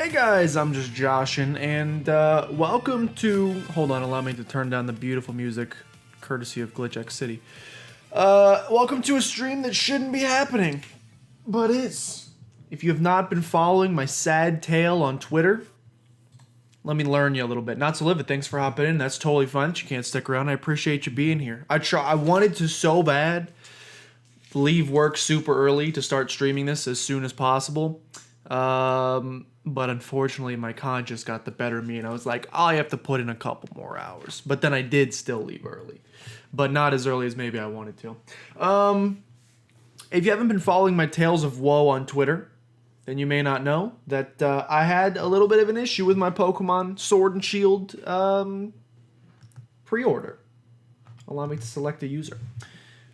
Hey guys, I'm just Joshin, and welcome to... Hold on, allow me to turn down the beautiful music, courtesy of GlitchX City. Welcome to a stream that shouldn't be happening, but is. If you have not been following my sad tale on Twitter, let me learn you a little bit. Not so live it, thanks for hopping in, that's totally fine. You can't stick around, I appreciate you being here. I wanted to so bad leave work super early to start streaming this as soon as possible. But unfortunately my conscience got the better of me and I was like, oh, I have to put in a couple more hours. But then I did still leave early, but not as early as maybe I wanted to. If you haven't been following my Tales of Woe on Twitter, then you may not know that I had a little bit of an issue with my Pokemon Sword and Shield pre-order. Allow me to select a user.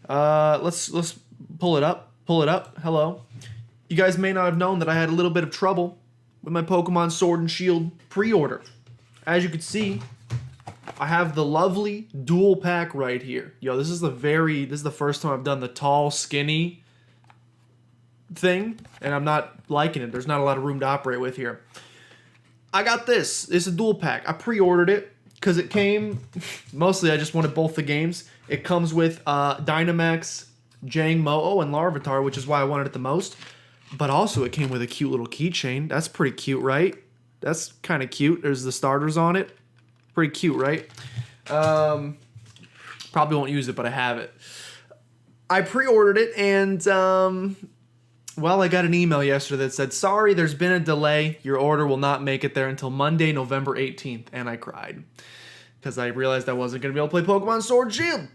Let's pull it up. Hello. You guys may not have known that I had a little bit of trouble with my Pokemon Sword and Shield pre-order. As you can see, I have the lovely dual pack right here. Yo, this is the first time I've done the tall, skinny thing, and I'm not liking it. There's not a lot of room to operate with here. I got this. It's a dual pack. I pre-ordered it because it came, mostly I just wanted both the games. It comes with Dynamax, Jang, Mo-O, and Larvitar, which is why I wanted it the most. But also it came with a cute little keychain. That's pretty cute, right? That's kind of cute. There's the starters on it. Pretty cute, right? Probably won't use it, but I have it. I pre-ordered it and, well, I got an email yesterday that said, sorry, there's been a delay. Your order will not make it there until Monday, November 18th. And I cried because I realized I wasn't going to be able to play Pokemon Sword and Shield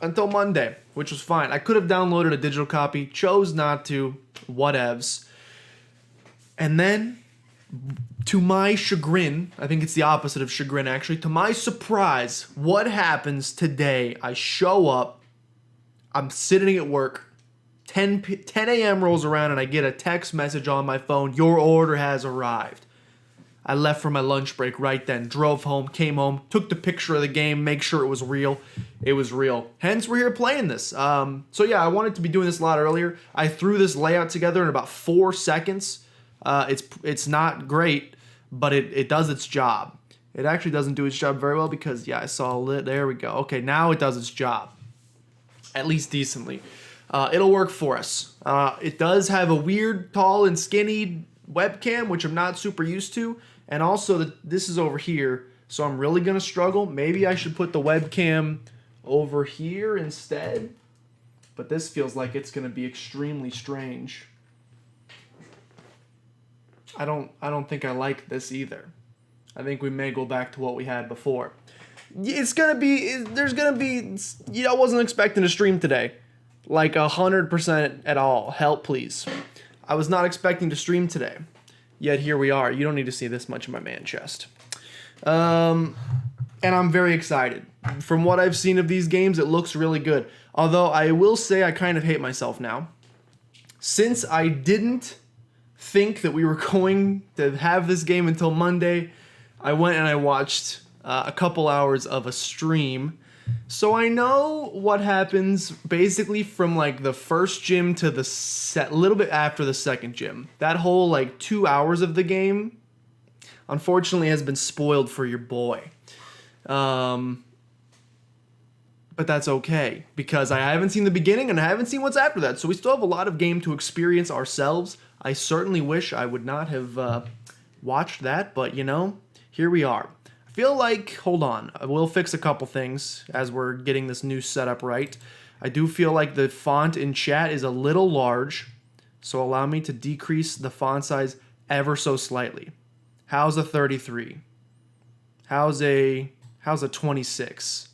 until Monday, which was fine. I could have downloaded a digital copy, chose not to, whatevs. And then, to my chagrin, I think it's the opposite of chagrin actually, to my surprise, what happens today? I show up, I'm sitting at work, 10 a.m. rolls around and I get a text message on my phone, your order has arrived. I left for my lunch break right then, drove home, came home, took the picture of the game, make sure it was real. It was real. Hence, we're here playing this. So yeah, I wanted to be doing this a lot earlier. I threw this layout together in about 4 seconds. It's not great, but it does its job. It actually doesn't do its job very well because, yeah, I saw it. There we go. Okay, now it does its job. At least decently. It'll work for us. It does have a weird, tall, and skinny webcam, which I'm not super used to. And also, this is over here, so I'm really going to struggle. Maybe I should put the webcam over here instead. But this feels like it's going to be extremely strange. I don't think I like this either. I think we may go back to what we had before. It's going to be, there's going to be, you know, I wasn't expecting to stream today. Like 100% at all. Help, please. I was not expecting to stream today. Yet here we are. You don't need to see this much of my man chest. And I'm very excited. From what I've seen of these games, it looks really good. Although I will say I kind of hate myself now. Since I didn't think that we were going to have this game until Monday, I went and I watched a couple hours of a stream. So I know what happens basically from like the first gym to the little bit after the second gym. That whole like 2 hours of the game, unfortunately, has been spoiled for your boy. But that's okay because I haven't seen the beginning and I haven't seen what's after that. So we still have a lot of game to experience ourselves. I certainly wish I would not have watched that, but you know, here we are. Feel like, hold on, I will fix a couple things as we're getting this new setup right. I do feel like the font in chat is a little large, so allow me to decrease the font size ever so slightly. How's a 33? How's a 26?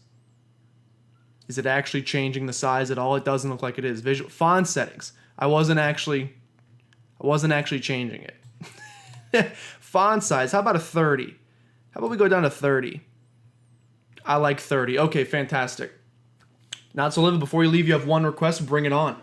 Is it actually changing the size at all? It doesn't look like it is. Visual font settings. I wasn't actually changing it. Font size, how about a 30? How about we go down to 30? I like 30. Okay, fantastic. Not so live. Before you leave, you have one request. Bring it on.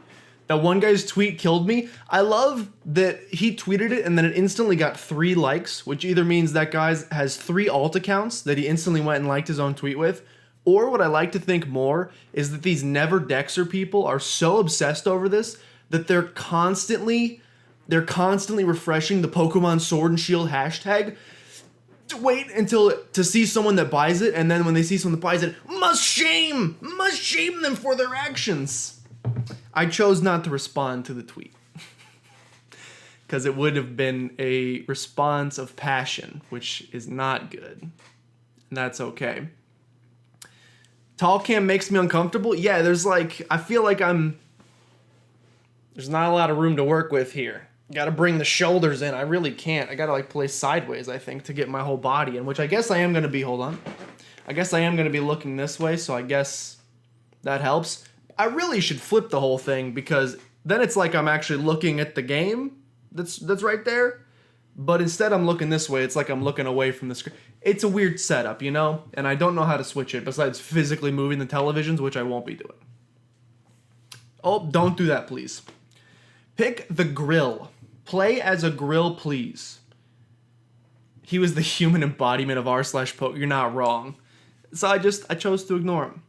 That one guy's tweet killed me. I love that he tweeted it and then it instantly got 3 likes, which either means that guy has 3 alt accounts that he instantly went and liked his own tweet with, or what I like to think more is that these Never Dexer people are so obsessed over this that they're constantly they're constantly refreshing the Pokemon Sword and Shield hashtag to wait until to see someone that buys it, and then when they see someone that buys it, must shame them for their actions. I chose not to respond to the tweet because it would have been a response of passion, which is not good. And that's okay. Tall cam makes me uncomfortable. Yeah, there's like, I feel like there's not a lot of room to work with here. Gotta bring the shoulders in. I really can't. I gotta like play sideways, I think, to get my whole body in, which I guess I am gonna be, hold on. I guess I am gonna be looking this way, so I guess that helps. I really should flip the whole thing because then it's like I'm actually looking at the game that's right there. But instead I'm looking this way. It's like I'm looking away from the screen. It's a weird setup, you know? And I don't know how to switch it besides physically moving the televisions, which I won't be doing. Oh, don't do that, please. Pick the grill. Play as a grill, please. He was the human embodiment of r/poke. You're not wrong. So I chose to ignore him.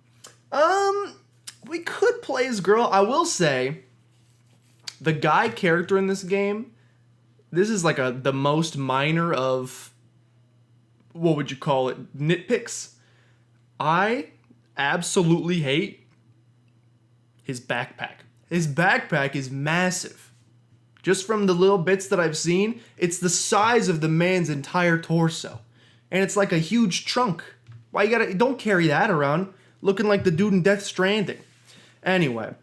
We could play as girl. I will say, the guy character in this game, this is like the most minor of, what would you call it, nitpicks. I absolutely hate his backpack. His backpack is massive. Just from the little bits that I've seen, it's the size of the man's entire torso. And it's like a huge trunk. Why don't carry that around looking like the dude in Death Stranding. Anyway.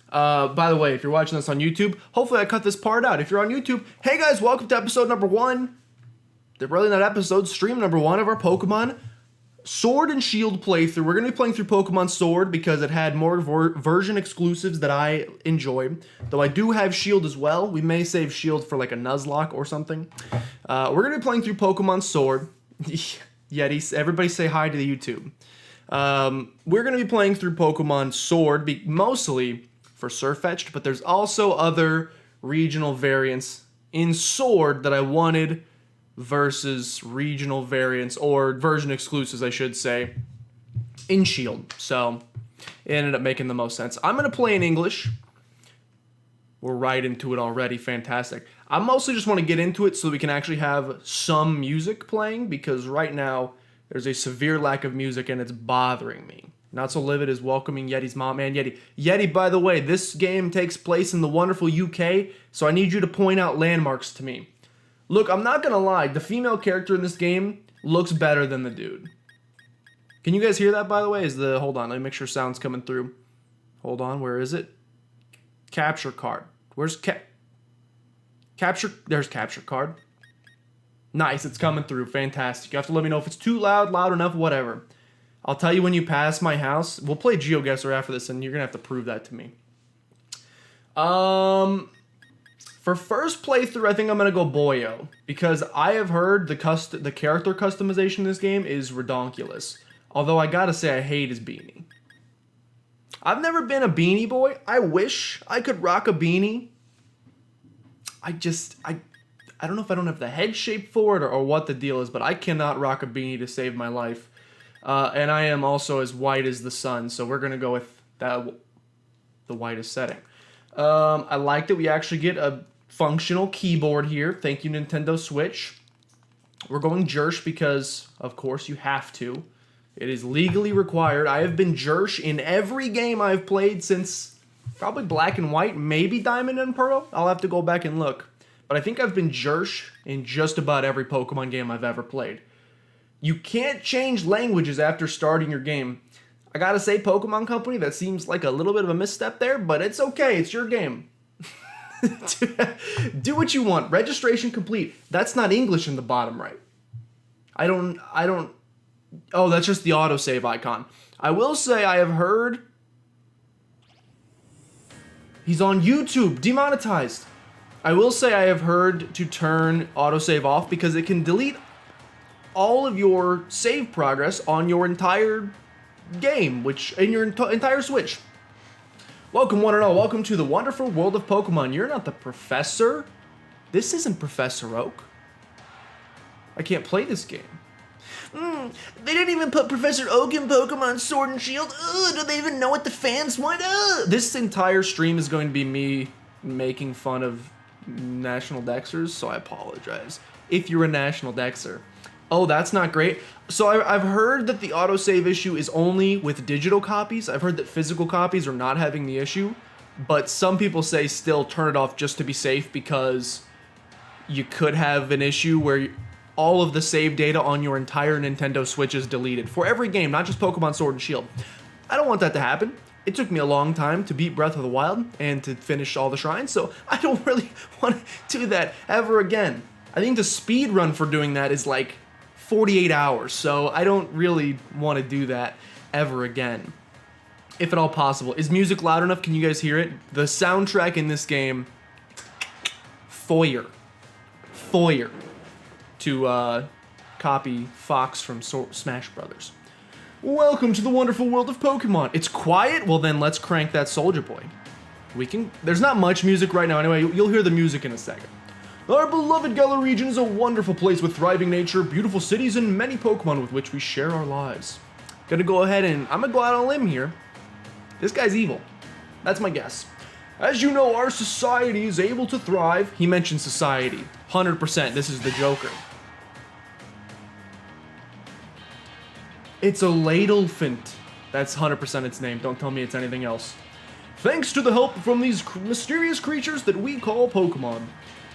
By the way, if you're watching this on YouTube, hopefully I cut this part out. If you're on YouTube, hey guys, welcome to episode number 1. They're really not episode, stream number 1 of our Pokemon Sword and Shield playthrough. We're going to be playing through Pokemon Sword because it had more version exclusives that I enjoy. Though I do have Shield as well. We may save Shield for like a Nuzlocke or something. We're going to be playing through Pokemon Sword. Yeti, everybody say hi to the YouTube. We're going to be playing through Pokemon Sword, mostly for Surfetched, but there's also other regional variants in Sword that I wanted versus regional variants, or version exclusives, I should say, in Shield. So it ended up making the most sense. I'm going to play in English. We're right into it already. Fantastic. I mostly just want to get into it so we can actually have some music playing, because right now there's a severe lack of music and it's bothering me. Not So Livid is welcoming Yeti's mom and Yeti. Yeti, by the way, this game takes place in the wonderful UK, so I need you to point out landmarks to me. Look, I'm not gonna lie, the female character in this game looks better than the dude. Can you guys hear that, by the way? Hold on, let me make sure sound's coming through. Hold on, where is it? Capture card. Where's capture? There's capture card. Nice, it's coming through, fantastic. You have to let me know if it's too loud, loud enough, whatever. I'll tell you when you pass my house. We'll play GeoGuessr after this, and you're gonna have to prove that to me. For first playthrough, I think I'm gonna go Boyo, because I have heard the character customization in this game is redonkulous. Although I gotta say I hate his beanie. I've never been a beanie boy. I wish I could rock a beanie. I don't know if I don't have the head shape for it or what the deal is, but I cannot rock a beanie to save my life. And I am also as white as the sun, so we're gonna go with the whitest setting. I like that we actually get a functional keyboard here. Thank you, Nintendo Switch. We're going Jersh because, of course, you have to. It is legally required. I have been Jersh in every game I've played since probably Black and White, maybe Diamond and Pearl. I'll have to go back and look. But I think I've been Jersh in just about every Pokemon game I've ever played. You can't change languages after starting your game. I gotta say, Pokemon Company, that seems like a little bit of a misstep there, but it's okay, it's your game. Do what you want. Registration complete. That's not English in the bottom right. I don't, oh, that's just the autosave icon. I will say I have heard he's on YouTube, demonetized. I will say I have heard to turn autosave off because it can delete all of your save progress on your entire game, which in your entire Switch. Welcome one and all, welcome to the wonderful world of Pokemon. You're not the professor. This isn't Professor Oak. I can't play this game. They didn't even put Professor Oak in Pokemon Sword and Shield. Do they even know what the fans want? This entire stream is going to be me making fun of national Dexers, so I apologize if you're a national Dexer. Oh, that's not great. So I've heard that the autosave issue is only with digital copies. I've heard that physical copies are not having the issue, but some people say still turn it off just to be safe because you could have an issue where all of the save data on your entire Nintendo Switch is deleted for every game, not just Pokemon Sword and Shield. I don't want that to happen. It took me a long time to beat Breath of the Wild and to finish all the shrines, so I don't really want to do that ever again. I think the speed run for doing that is like 48 hours, so I don't really want to do that ever again. If at all possible. Is music loud enough? Can you guys hear it? The soundtrack in this game, Foyer, to copy Fox from Smash Brothers. Welcome to the wonderful world of Pokemon. It's quiet? Well then, let's crank that Soldier Boy. There's not much music right now anyway, you'll hear the music in a second. Our beloved Galar region is a wonderful place with thriving nature, beautiful cities, and many Pokemon with which we share our lives. I'm gonna go out on a limb here. This guy's evil. That's my guess. As you know, our society is able to thrive. He mentioned society. 100%, this is the Joker. It's a Ladlefant. That's 100% its name. Don't tell me it's anything else. Thanks to the help from these mysterious creatures that we call Pokemon.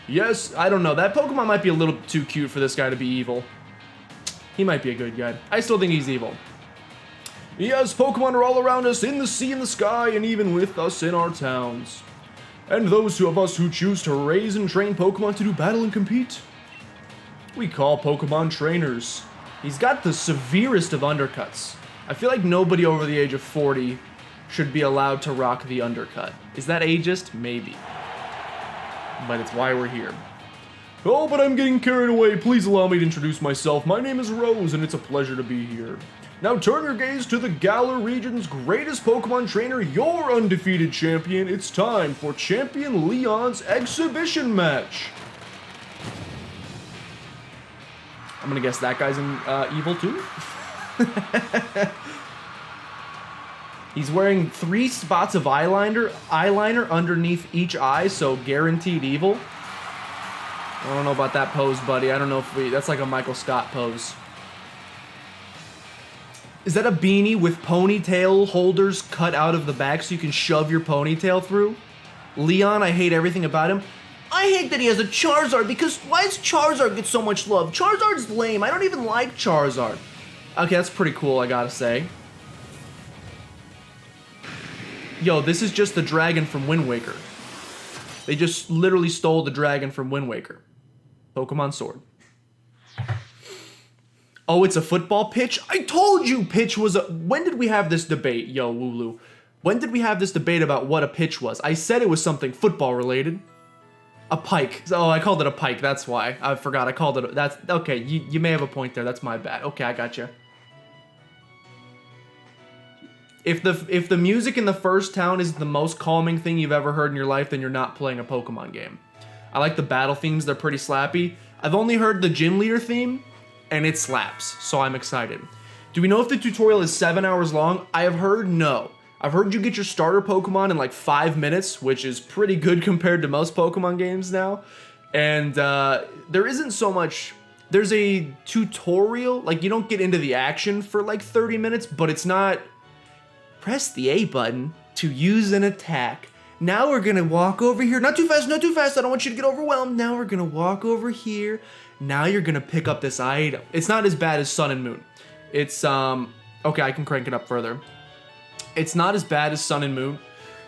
Yes, I don't know. That Pokemon might be a little too cute for this guy to be evil. He might be a good guy. I still think he's evil. Yes, Pokemon are all around us, in the sea, in the sky, and even with us in our towns. And those of us who choose to raise and train Pokemon to do battle and compete, we call Pokemon trainers. He's got the severest of undercuts. I feel like nobody over the age of 40 should be allowed to rock the undercut. Is that ageist? Maybe. But it's why we're here. Oh, but I'm getting carried away. Please allow me to introduce myself. My name is Rose, and it's a pleasure to be here. Now turn your gaze to the Galar region's greatest Pokemon trainer, your undefeated champion. It's time for Champion Leon's exhibition match. I'm gonna guess that guy's evil too. He's wearing 3 spots of eyeliner underneath each eye, so guaranteed evil. I don't know about that pose, buddy. I don't know if that's like a Michael Scott pose. Is that a beanie with ponytail holders cut out of the back so you can shove your ponytail through? Leon, I hate everything about him. I hate that he has a Charizard, because why does Charizard get so much love? Charizard's lame. I don't even like Charizard. Okay, that's pretty cool, I gotta say. Yo, this is just the dragon from Wind Waker. They just literally stole the dragon from Wind Waker. Pokemon Sword. Oh, it's a football pitch? I told you pitch was a... When did we have this debate, yo, Wooloo? When did we have this debate about what a pitch was? I said it was something football related. A pike. Oh, I called it a pike, that's why. I forgot, I called it... That's okay, you may have a point there, that's my bad. Okay, I gotcha. If the music in the first town is the most calming thing you've ever heard in your life, then you're not playing a Pokemon game. I like the battle themes, they're pretty slappy. I've only heard the gym leader theme, and it slaps, so I'm excited. Do we know if the tutorial is 7 hours long? I have heard no. I've heard you get your starter Pokemon in like 5 minutes, which is pretty good compared to most Pokemon games now. And there isn't so much... There's a tutorial, like you don't get into the action for like 30 minutes, but it's not... Press the A button to use an attack. Now we're gonna walk over here. Not too fast, not too fast. I don't want you to get overwhelmed. Now we're gonna walk over here. Now you're gonna pick up this item. It's not as bad as Sun and Moon. It's, okay, I can crank it up further. It's not as bad as Sun and Moon,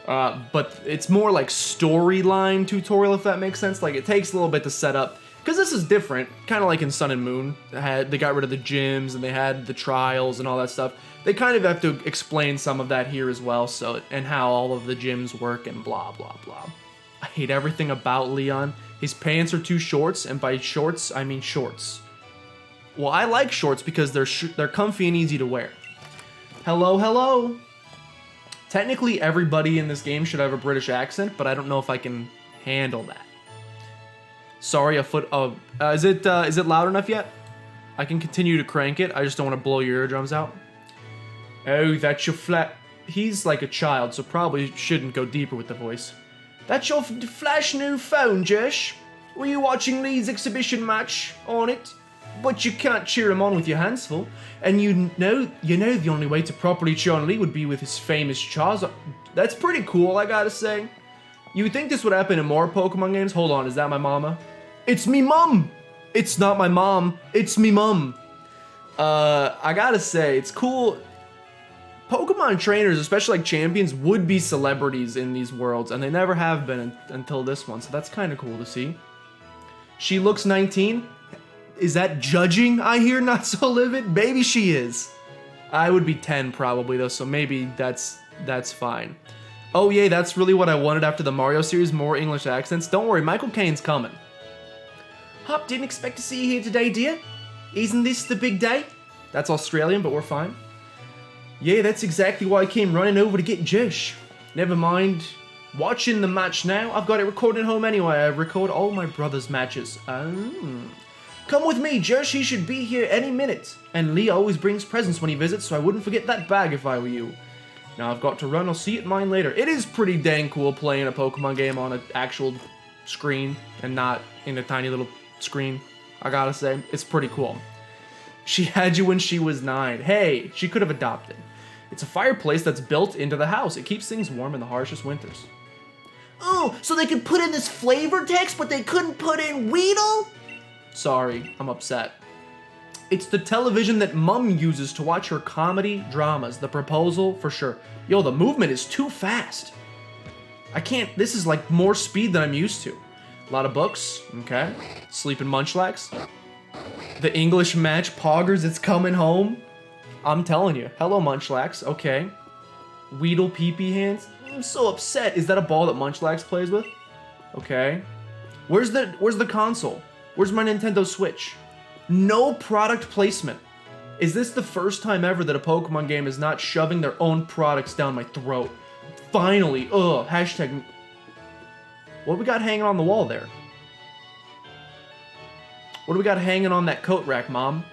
but it's more like storyline tutorial, if that makes sense. Like, it takes a little bit to set up, because this is different, kind of like in Sun and Moon. They got rid of the gyms, and they had the trials and all that stuff. They kind of have to explain some of that here as well, so, and how all of the gyms work and blah, blah, blah. I hate everything about Leon. His pants are too shorts, and by shorts, I mean shorts. Well, I like shorts because they're comfy and easy to wear. Hello, hello. Technically, everybody in this game should have a British accent, but I don't know if I can handle that. Sorry, is it loud enough yet? I can continue to crank it. I just don't want to blow your eardrums out. Oh, that's your flat... He's like a child, so probably shouldn't go deeper with the voice. That's your flash new phone, Josh. Were you watching Lee's exhibition match on it? But you can't cheer him on with your hands full. And you know the only way to properly cheer on Lee would be with his famous Charizard. That's pretty cool, I gotta say. You would think this would happen in more Pokemon games? Hold on, is that my mama? It's me mum! It's not my mom, it's me mum. I gotta say, it's cool. Pokemon trainers, especially like champions, would be celebrities in these worlds, and they never have been until this one, so that's kind of cool to see. She looks 19. Is that judging, I hear? Not so livid? Maybe she is. I would be 10 probably though, so maybe that's fine. Oh yay, that's really what I wanted after the Mario series, more English accents. Don't worry, Michael Caine's coming. Hop, didn't expect to see you here today, dear. Isn't this the big day? That's Australian, but we're fine. Yeah, that's exactly why I came running over to get Josh. Never mind watching the match now. I've got it recorded at home anyway. I record all my brother's matches. Come with me, Josh. He should be here any minute. And Lee always brings presents when he visits, so I wouldn't forget that bag if I were you. Now I've got to run. I'll see you at mine later. It is pretty dang cool playing a Pokemon game on an actual screen and not in a tiny little screen. I gotta say, it's pretty cool. She had you when she was 9. Hey, she could have adopted. It's a fireplace that's built into the house. It keeps things warm in the harshest winters. Oh, so they could put in this flavor text, but they couldn't put in Weedle? Sorry, I'm upset. It's the television that Mum uses to watch her comedy dramas. The proposal, for sure. Yo, the movement is too fast. I can't, this is like more speed than I'm used to. A lot of books, okay. Sleeping Munchlax. The English match, Poggers, it's coming home. I'm telling you. Hello, Munchlax, okay. Weedle pee-pee hands. I'm so upset. Is that a ball that Munchlax plays with? Okay. Where's the console? Where's my Nintendo Switch? No product placement. Is this the first time ever that a Pokemon game is not shoving their own products down my throat? Finally, ugh, hashtag. What we got hanging on the wall there? What do we got hanging on that coat rack, Mom?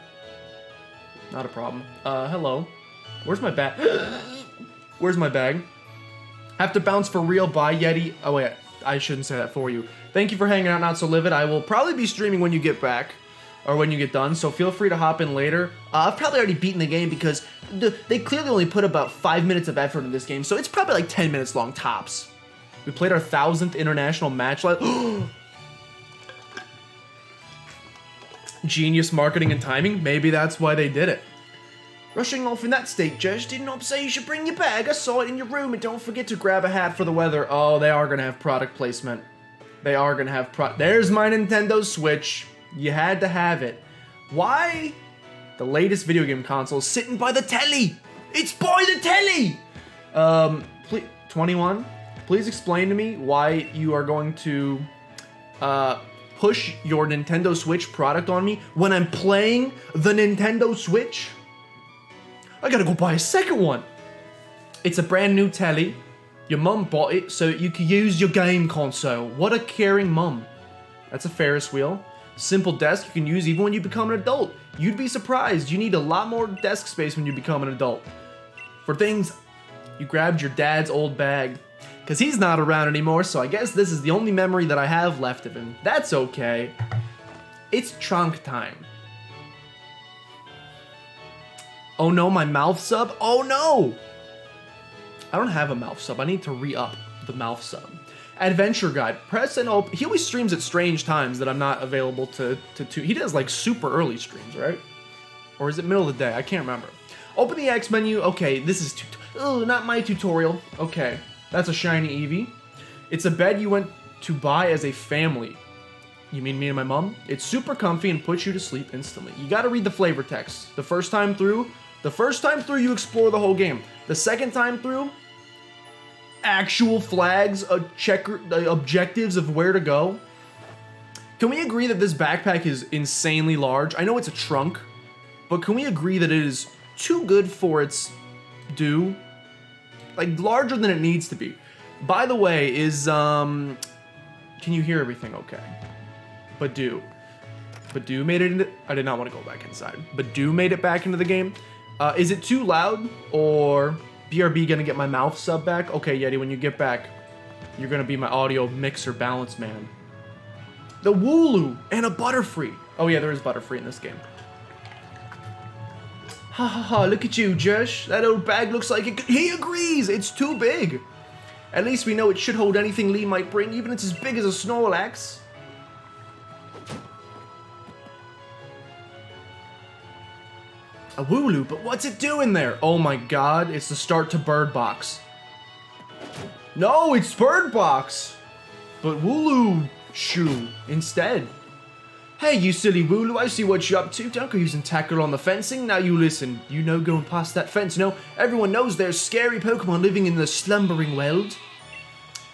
Not a problem. Hello. Where's my bag? Where's my bag? Have to bounce for real, bye, Yeti. Oh wait, I shouldn't say that for you. Thank you for hanging out, Not So Livid. I will probably be streaming when you get back. Or when you get done, so feel free to hop in later. I've probably already beaten the game because they clearly only put about 5 minutes of effort in this game, so it's probably like 10 minutes long tops. We played our 1000th international match last. Genius marketing and timing? Maybe that's why they did it. Rushing off in that state, Josh. Didn't Ob say you should bring your bag? I saw it in your room, and don't forget to grab a hat for the weather. Oh, they are gonna have product placement. They are gonna have There's my Nintendo Switch. You had to have it. Why? The latest video game console is sitting by the telly. It's by the telly. Please, 21. Please explain to me why you are going to push your Nintendo Switch product on me when I'm playing the Nintendo Switch. I gotta go buy a second one. It's a brand new telly. Your mum bought it so you could use your game console. What a caring mum. That's a Ferris wheel. Simple desk you can use even when you become an adult. You'd be surprised. You need a lot more desk space when you become an adult. For things, you grabbed your dad's old bag. Because he's not around anymore, so I guess this is the only memory that I have left of him. That's okay. It's trunk time. Oh no, my mouth sub? Oh no! I don't have a mouth sub. I need to re-up the mouth sub. Adventure Guide. Press and open. He always streams at strange times that I'm not available to. He does like super early streams, right? Or is it middle of the day? I can't remember. Open the X menu. Okay, this is not my tutorial. Okay, that's a shiny Eevee. It's a bed you went to buy as a family. You mean me and my mom? It's super comfy and puts you to sleep instantly. You gotta read the flavor text. The first time through you explore the whole game. The second time through, actual flags, objectives of where to go. Can we agree that this backpack is insanely large? I know it's a trunk, but can we agree that it is too good for its due? Like, larger than it needs to be. By the way, can you hear everything okay? Badu made it into, I did not want to go back inside. Badu made it back into the game. Is it too loud, or BRB gonna get my mouth sub back? Okay, Yeti, when you get back, You're gonna be my audio mixer balance man. The Wooloo and a Butterfree. Oh yeah, there is Butterfree in this game. Ha ha ha, look at you, Josh. That old bag looks like it. He agrees, it's too big. At least we know it should hold anything Lee might bring, even if it's as big as a Snorlax. A Wooloo, but what's it doing there? Oh my god, it's the start to Bird Box. No, it's Bird Box! But Wooloo Shoo instead. Hey, you silly Wooloo, I see what you're up to. Don't go using tackle on the fencing. Now you listen. You know going past that fence. No, everyone knows there's scary Pokemon living in the slumbering world.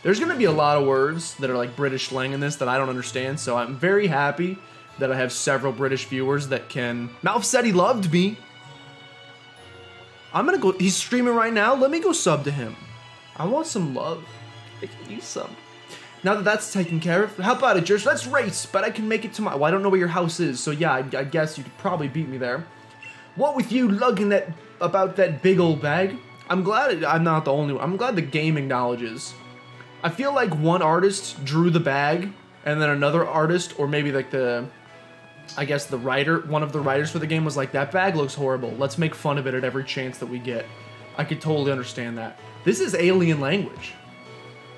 There's gonna be a lot of words that are like British slang in this that I don't understand, so I'm very happy that I have several British viewers that can... Malf said he loved me. I'm gonna go... He's streaming right now. Let me go sub to him. I want some love. I can use some. Now that that's taken care of, how about it, Josh? Let's race, but I can make it to my... Well, I don't know where your house is, so yeah, I guess you could probably beat me there. What with you lugging that... about that big old bag? I'm glad I'm not the only one. I'm glad the game acknowledges. I feel like one artist drew the bag, and then another artist, or maybe like the... I guess the writer, one of the writers for the game was like, that bag looks horrible. Let's make fun of it at every chance that we get. I could totally understand that. This is alien language.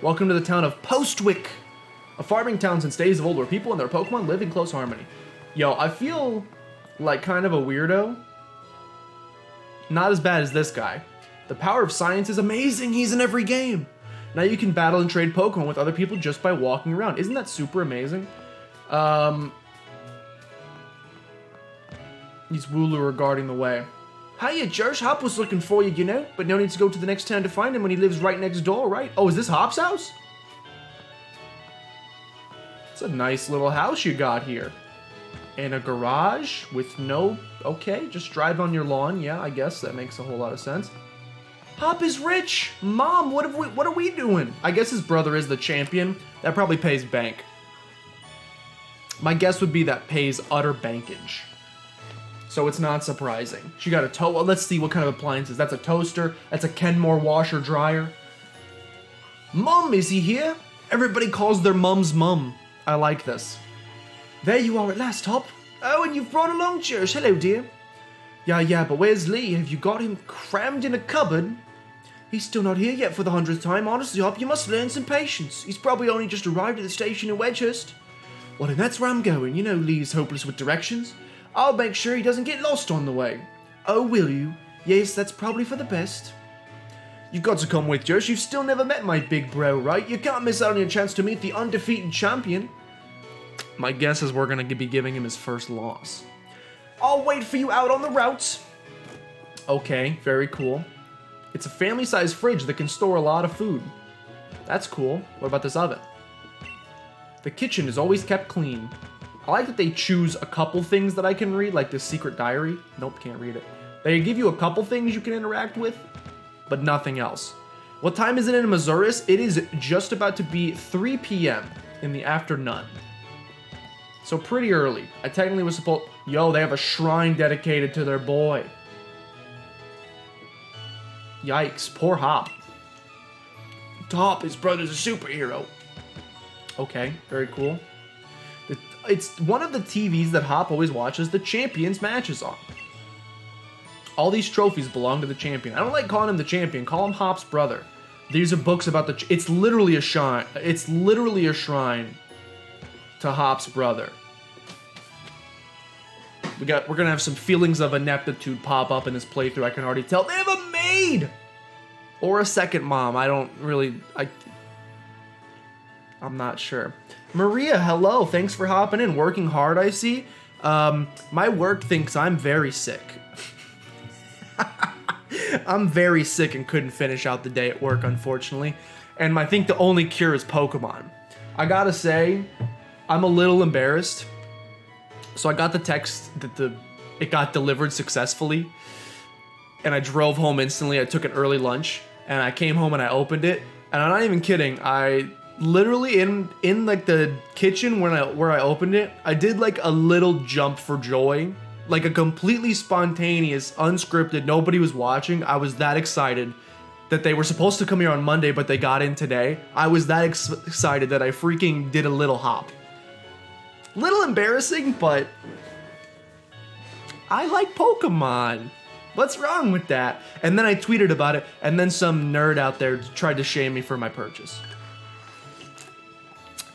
Welcome to the town of Postwick, a farming town since days of old where people and their Pokemon live in close harmony. Yo, I feel like kind of a weirdo. Not as bad as this guy. The power of science is amazing. He's in every game. Now you can battle and trade Pokemon with other people just by walking around. Isn't that super amazing? These Wooloo are guarding the way. Hiya, Josh. Hop was looking for you, you know, but no need to go to the next town to find him when he lives right next door, right? Oh, is this Hop's house? It's a nice little house you got here. And a garage with no... Okay, just drive on your lawn. Yeah, I guess that makes a whole lot of sense. Hop is rich. Mom, what are we doing? I guess his brother is the champion. That probably pays bank. My guess would be that pays utter bankage. So it's not surprising. She got a well, let's see what kind of appliances. That's a toaster. That's a Kenmore washer dryer. Mom, is he here? Everybody calls their mums mum. I like this. There you are at last, Hop. Oh, and you've brought along Josh. Hello, dear. Yeah, but where's Lee? Have you got him crammed in a cupboard? He's still not here yet for the 100th time. Honestly, Hop, you must learn some patience. He's probably only just arrived at the station in Wedgehurst. Well, then that's where I'm going. You know Lee's hopeless with directions. I'll make sure he doesn't get lost on the way. Oh, will you? Yes, that's probably for the best. You've got to come with, Josh. You've still never met my big bro, right? You can't miss out on your chance to meet the undefeated champion. My guess is we're going to be giving him his first loss. I'll wait for you out on the route. Okay, very cool. It's a family-sized fridge that can store a lot of food. That's cool. What about this oven? The kitchen is always kept clean. I like that they choose a couple things that I can read, like this secret diary. Nope, can't read it. They give you a couple things you can interact with, but nothing else. What time is it in Missouri? It is just about to be 3 p.m. in the afternoon. So pretty early. I technically was supposed... Yo, they have a shrine dedicated to their boy. Yikes, poor Hop. Hop, his brother's a superhero. Okay, very cool. It's one of the TVs that Hop always watches the Champions matches on. All these trophies belong to the champion. I don't like calling him the champion. Call him Hop's brother. These are books about the... It's literally a shrine. It's literally a shrine to Hop's brother. We're gonna have some feelings of ineptitude pop up in this playthrough. I can already tell. They have a maid or a second mom. I don't really. I'm not sure. Maria, hello. Thanks for hopping in. Working hard, I see. My work thinks I'm very sick. I'm very sick and couldn't finish out the day at work, unfortunately. And I think the only cure is Pokemon. I gotta say, I'm a little embarrassed. So I got the text that it got delivered successfully. And I drove home instantly. I took an early lunch. And I came home and I opened it. And I'm not even kidding. I literally in like the kitchen where I opened it, I did like a little jump for joy. Like a completely spontaneous, unscripted, nobody was watching. I was that excited that they were supposed to come here on Monday, but they got in today. I was that excited that I freaking did a little hop. Little embarrassing, but I like Pokemon. What's wrong with that? And then I tweeted about it, and then some nerd out there tried to shame me for my purchase.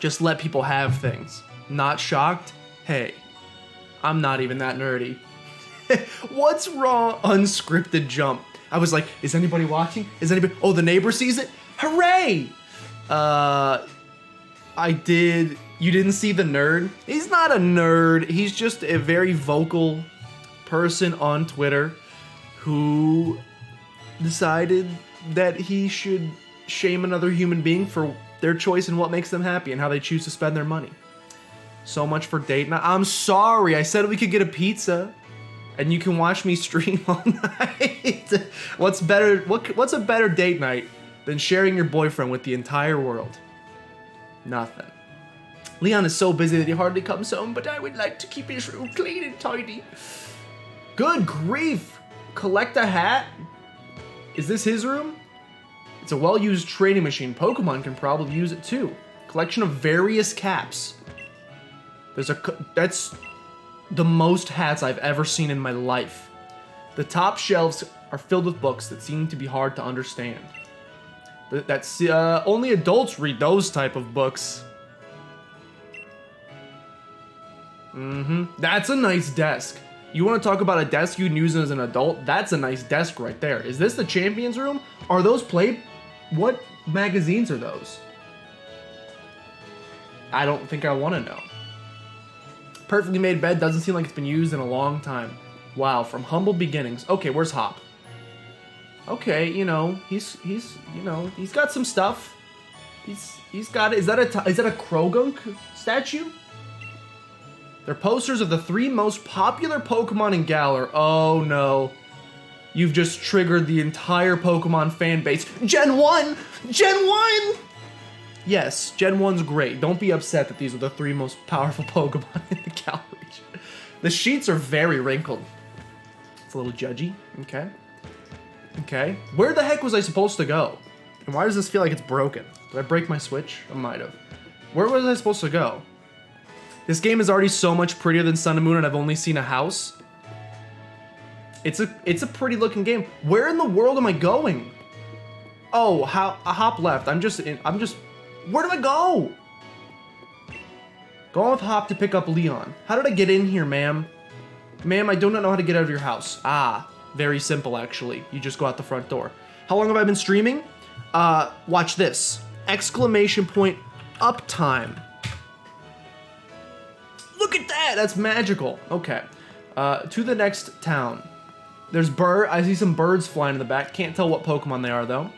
Just let people have things. Not shocked? Hey, I'm not even that nerdy. What's wrong? Unscripted jump. I was like, is anybody watching? Is anybody? Oh, the neighbor sees it? Hooray! I did. You didn't see the nerd? He's not a nerd. He's just a very vocal person on Twitter who decided that he should shame another human being for their choice and what makes them happy and how they choose to spend their money. So much for date night. I'm sorry. I said we could get a pizza and you can watch me stream all night. What's better? What's a better date night than sharing your boyfriend with the entire world? Nothing. Leon is so busy that he hardly comes home, but I would like to keep his room clean and tidy. Good grief! Collect a hat? Is this his room? It's a well-used trading machine. Pokemon can probably use it too. Collection of various caps. That's the most hats I've ever seen in my life. The top shelves are filled with books that seem to be hard to understand. That's only adults read those type of books. That's a nice desk. You want to talk about a desk you'd use as an adult? That's a nice desk right there. Is this the Champions Room? Are those what magazines are those? I don't think I want to know. Perfectly made bed doesn't seem like it's been used in a long time. Wow, from humble beginnings. Okay, where's Hop? Okay, you know, he's got some stuff. He's got it. Is that a Krogunk statue? They're posters of the 3 most popular Pokemon in Galar. Oh no. You've just triggered the entire Pokemon fan base. Gen 1! Gen 1! Yes, Gen 1's great. Don't be upset that these are the 3 most powerful Pokemon in the Galar region. The sheets are very wrinkled. It's a little judgy. Okay. Okay. Where the heck was I supposed to go? And why does this feel like it's broken? Did I break my Switch? I might have. Where was I supposed to go? This game is already so much prettier than Sun and Moon, and I've only seen a house. It's a pretty looking game. Where in the world am I going? Oh, a Hop left. Where do I go? Go on with Hop to pick up Leon. How did I get in here, ma'am? Ma'am, I do not know how to get out of your house. Ah, very simple actually. You just go out the front door. How long have I been streaming? Watch this. Exclamation point uptime. Look at that! That's magical. Okay. To the next town. There's I see some birds flying in the back. Can't tell what Pokemon they are, though.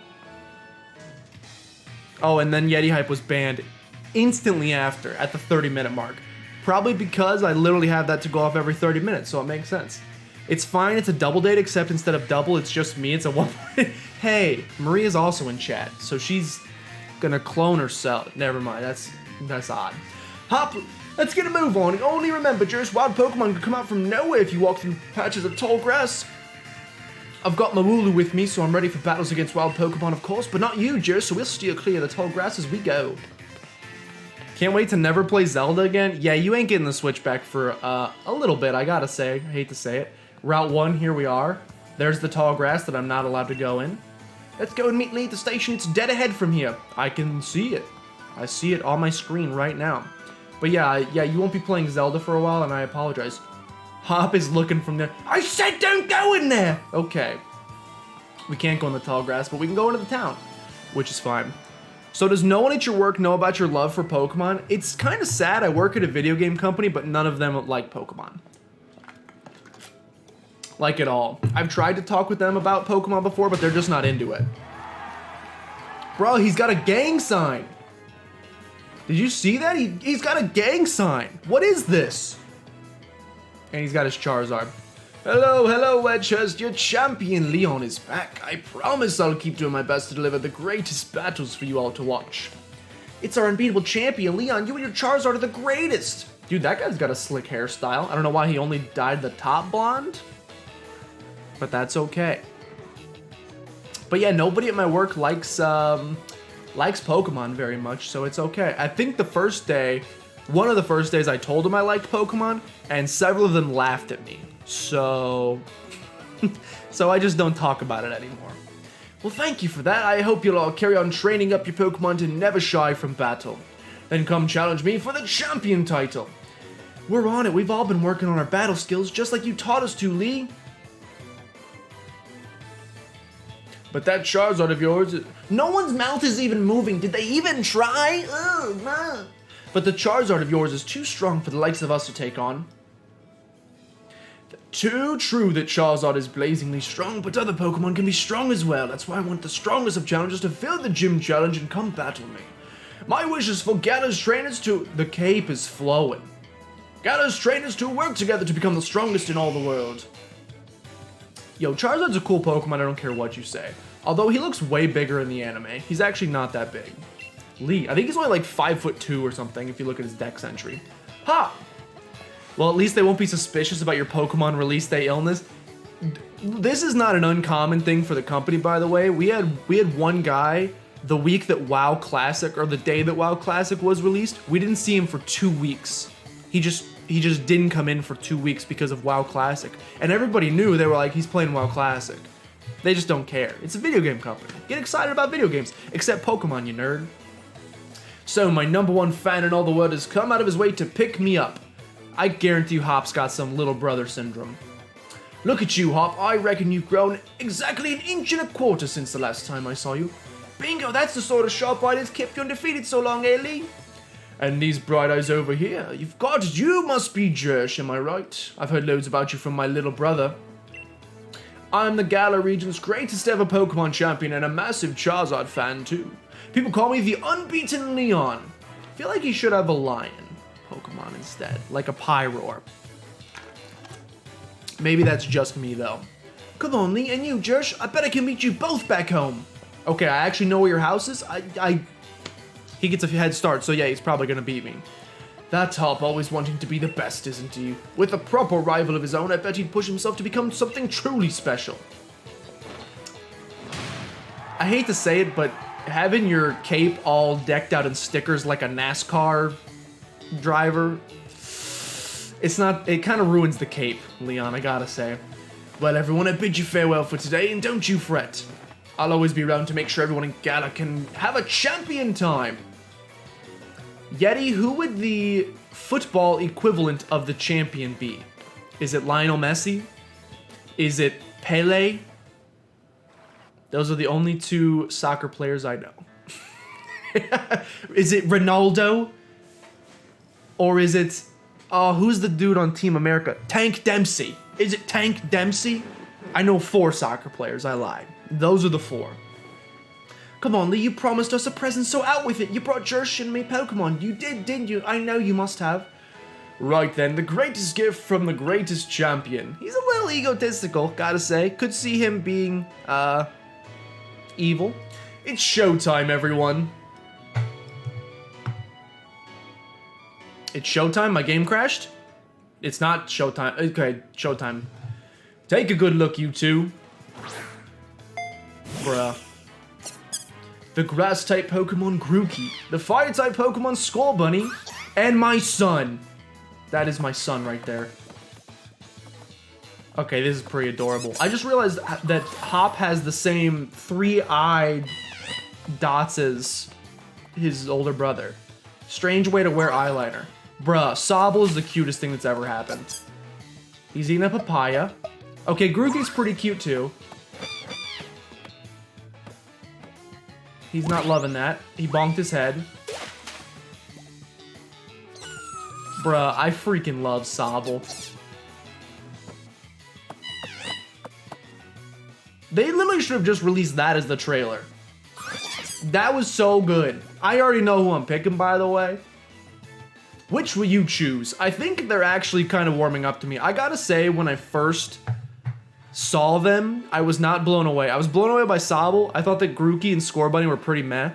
Oh, and then Yeti Hype was banned instantly after, at the 30-minute mark. Probably because I literally have that to go off every 30 minutes, so it makes sense. It's fine, it's a double date, except instead of double, it's just me. It's a one. Hey, Maria's also in chat, so she's gonna clone herself. Never mind, that's odd. Hop, let's get a move on. Only remember, Jers, wild Pokemon can come out from nowhere if you walk through patches of tall grass. I've got my Wooloo with me, so I'm ready for battles against wild Pokemon, of course, but not you, Jers, so we'll steer clear of the tall grass as we go. Can't wait to never play Zelda again. Yeah, you ain't getting the Switch back for a little bit, I gotta say. I hate to say it. Route 1, here we are. There's the tall grass that I'm not allowed to go in. Let's go and meet Lee at the station. It's dead ahead from here. I can see it. I see it on my screen right now. But yeah, you won't be playing Zelda for a while, and I apologize. Hop is looking from there. I said don't go in there! Okay. We can't go in the tall grass, but we can go into the town, which is fine. So does no one at your work know about your love for Pokemon? It's kind of sad. I work at a video game company, but none of them like Pokemon. Like at all. I've tried to talk with them about Pokemon before, but they're just not into it. Bro, he's got a gang sign. Did you see that? He's got a gang sign. What is this? And he's got his Charizard. Hello, Wedgehurst. Your champion Leon is back. I promise I'll keep doing my best to deliver the greatest battles for you all to watch. It's our unbeatable champion, Leon. You and your Charizard are the greatest. Dude, that guy's got a slick hairstyle. I don't know why he only dyed the top blonde, but that's okay. But yeah, nobody at my work likes Pokemon very much, so it's okay. I think the first day, one of the first days I told them I liked Pokemon, and several of them laughed at me. So, so I just don't talk about it anymore. Well, thank you for that. I hope you'll all carry on training up your Pokemon to never shy from battle. Then come challenge me for the champion title. We're on it. We've all been working on our battle skills just like you taught us to, Lee. But that Charizard of yours, no one's mouth is even moving. Did they even try? Ugh, man. But the Charizard of yours is too strong for the likes of us to take on. Too true that Charizard is blazingly strong, but other Pokemon can be strong as well. That's why I want the strongest of challengers to fill the gym challenge and come battle me. My wish is for Gala's trainers to... The cape is flowing. Gala's trainers to work together to become the strongest in all the world. Yo, Charizard's a cool Pokemon, I don't care what you say. Although he looks way bigger in the anime. He's actually not that big. Lee, I think he's only like 5'2" or something if you look at his dex entry. Ha! Well, at least they won't be suspicious about your Pokemon release day illness. This is not an uncommon thing for the company, by the way. We had one guy the week that WoW Classic, or the day that WoW Classic was released. We didn't see him for 2 weeks. He just didn't come in for 2 weeks because of WoW Classic. And everybody knew. They were like, he's playing WoW Classic. They just don't care. It's a video game company. Get excited about video games. Except Pokemon, you nerd. So, my #1 fan in all the world has come out of his way to pick me up. I guarantee you Hop's got some little brother syndrome. Look at you, Hop. I reckon you've grown exactly 1.25 inches since the last time I saw you. Bingo, that's the sort of sharp eye that's kept you undefeated so long, eh, Lee? And these bright eyes over here. You must be Jersh, am I right? I've heard loads about you from my little brother. I'm the Galar region's greatest ever Pokemon champion and a massive Charizard fan too. People call me the unbeaten Leon. I feel like he should have a lion Pokemon instead, like a Pyroar. Maybe that's just me though. Come on, Lee, and you, Jersh, I bet I can meet you both back home. Okay, I actually know where your house is. He gets a head start, so yeah, he's probably gonna beat me. That Hop always wanting to be the best, isn't he? With a proper rival of his own, I bet he'd push himself to become something truly special. I hate to say it, but having your cape all decked out in stickers like a NASCAR driver, it kind of ruins the cape, Leon, I gotta say. Well, everyone, I bid you farewell for today, and don't you fret. I'll always be around to make sure everyone in Gala can have a champion time. Yeti, who would the football equivalent of the champion be? Is it Lionel Messi? Is it Pele? Those are the only 2 soccer players I know. Is it Ronaldo? Or is it... Oh, who's the dude on Team America? Tank Dempsey. Is it Tank Dempsey? I know 4 soccer players, I lied. Those are the 4. Come on, Lee, you promised us a present, so out with it. You brought Jersh and me Pokemon. You did, didn't you? I know you must have. Right then, the greatest gift from the greatest champion. He's a little egotistical, gotta say. Could see him being, evil. It's showtime, everyone. It's showtime? My game crashed? It's not showtime. Okay, showtime. Take a good look, you two. Bruh. The grass-type Pokemon Grookey, the fire-type Pokemon Skullbunny, and my son. That is my son right there. Okay, this is pretty adorable. I just realized that Hop has the same 3-eyed dots as his older brother. Strange way to wear eyeliner. Bruh, Sobble is the cutest thing that's ever happened. He's eating a papaya. Okay, Grookey's pretty cute too. He's not loving that. He bonked his head. Bruh, I freaking love Sobble. They literally should have just released that as the trailer. That was so good. I already know who I'm picking, by the way. Which will you choose? I think they're actually kind of warming up to me. I gotta say, when I first saw them, I was not blown away. I was blown away by Sobble. I thought that Grookey and Scorbunny were pretty meh.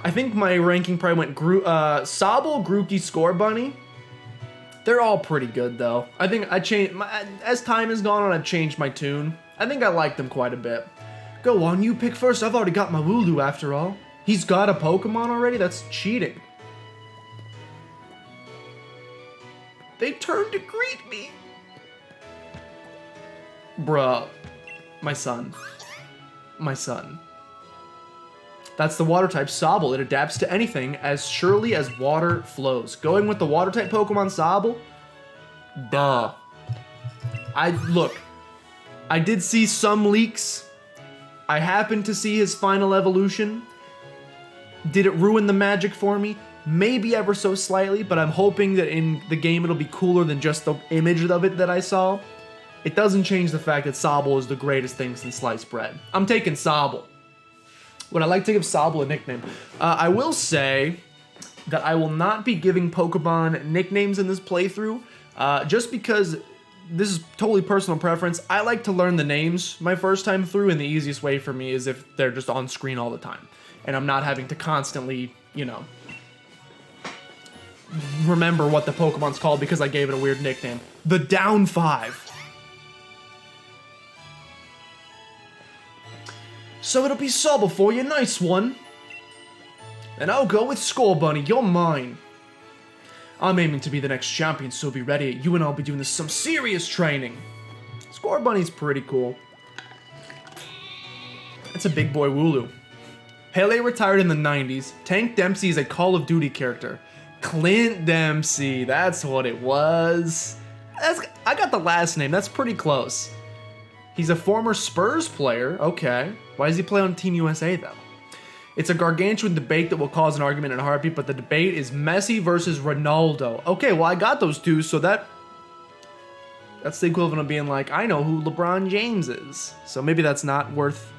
I think my ranking probably went Sobble, Grookey, Scorbunny. They're all pretty good though. I think I changed as time has gone on. I've changed my tune. I think I like them quite a bit. Go on, you pick first. I've already got my Wooloo after all. He's got a Pokemon already? That's cheating. They turned to greet me. Bruh. My son. My son. That's the water type Sobble. It adapts to anything as surely as water flows. Going with the water type Pokemon Sobble? Duh. Look, I did see some leaks. I happened to see his final evolution. Did it ruin the magic for me? Maybe ever so slightly, but I'm hoping that in the game it'll be cooler than just the image of it that I saw. It doesn't change the fact that Sobble is the greatest thing since sliced bread. I'm taking Sobble. Would I like to give Sobble a nickname? I will say that I will not be giving Pokemon nicknames in this playthrough, just because this is totally personal preference. I like to learn the names my first time through, and the easiest way for me is if they're just on screen all the time, and I'm not having to constantly, you know, remember what the Pokemon's called because I gave it a weird nickname. The Down 5. So it'll be Sobble for you, nice one. And I'll go with Score Bunny, you're mine. I'm aiming to be the next champion, so be ready. You and I'll be doing some serious training. Score Bunny's pretty cool. It's a big boy Wooloo. Pele retired in the 90s. Tank Dempsey is a Call of Duty character. Clint Dempsey, that's what it was. I got the last name, that's pretty close. He's a former Spurs player, okay. Why does he play on Team USA though? It's a gargantuan debate that will cause an argument in a heartbeat, but the debate is Messi versus Ronaldo. Okay, well I got those two, so that's the equivalent of being like, I know who LeBron James is. So maybe that's not worth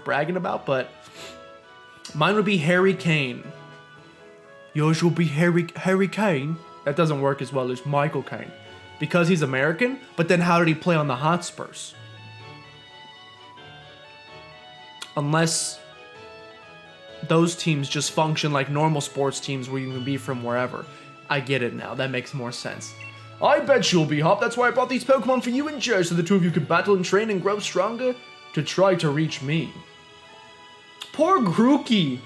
bragging about, but mine would be Harry Kane. Yours will be Harry Kane. That doesn't work as well as Michael Caine. Because he's American, but then how did he play on the Hotspurs? Unless those teams just function like normal sports teams where you can be from wherever. I get it now, that makes more sense. I bet you'll be Hop, that's why I brought these Pokemon for you and Joe, so the two of you could battle and train and grow stronger to try to reach me. Poor Grookey.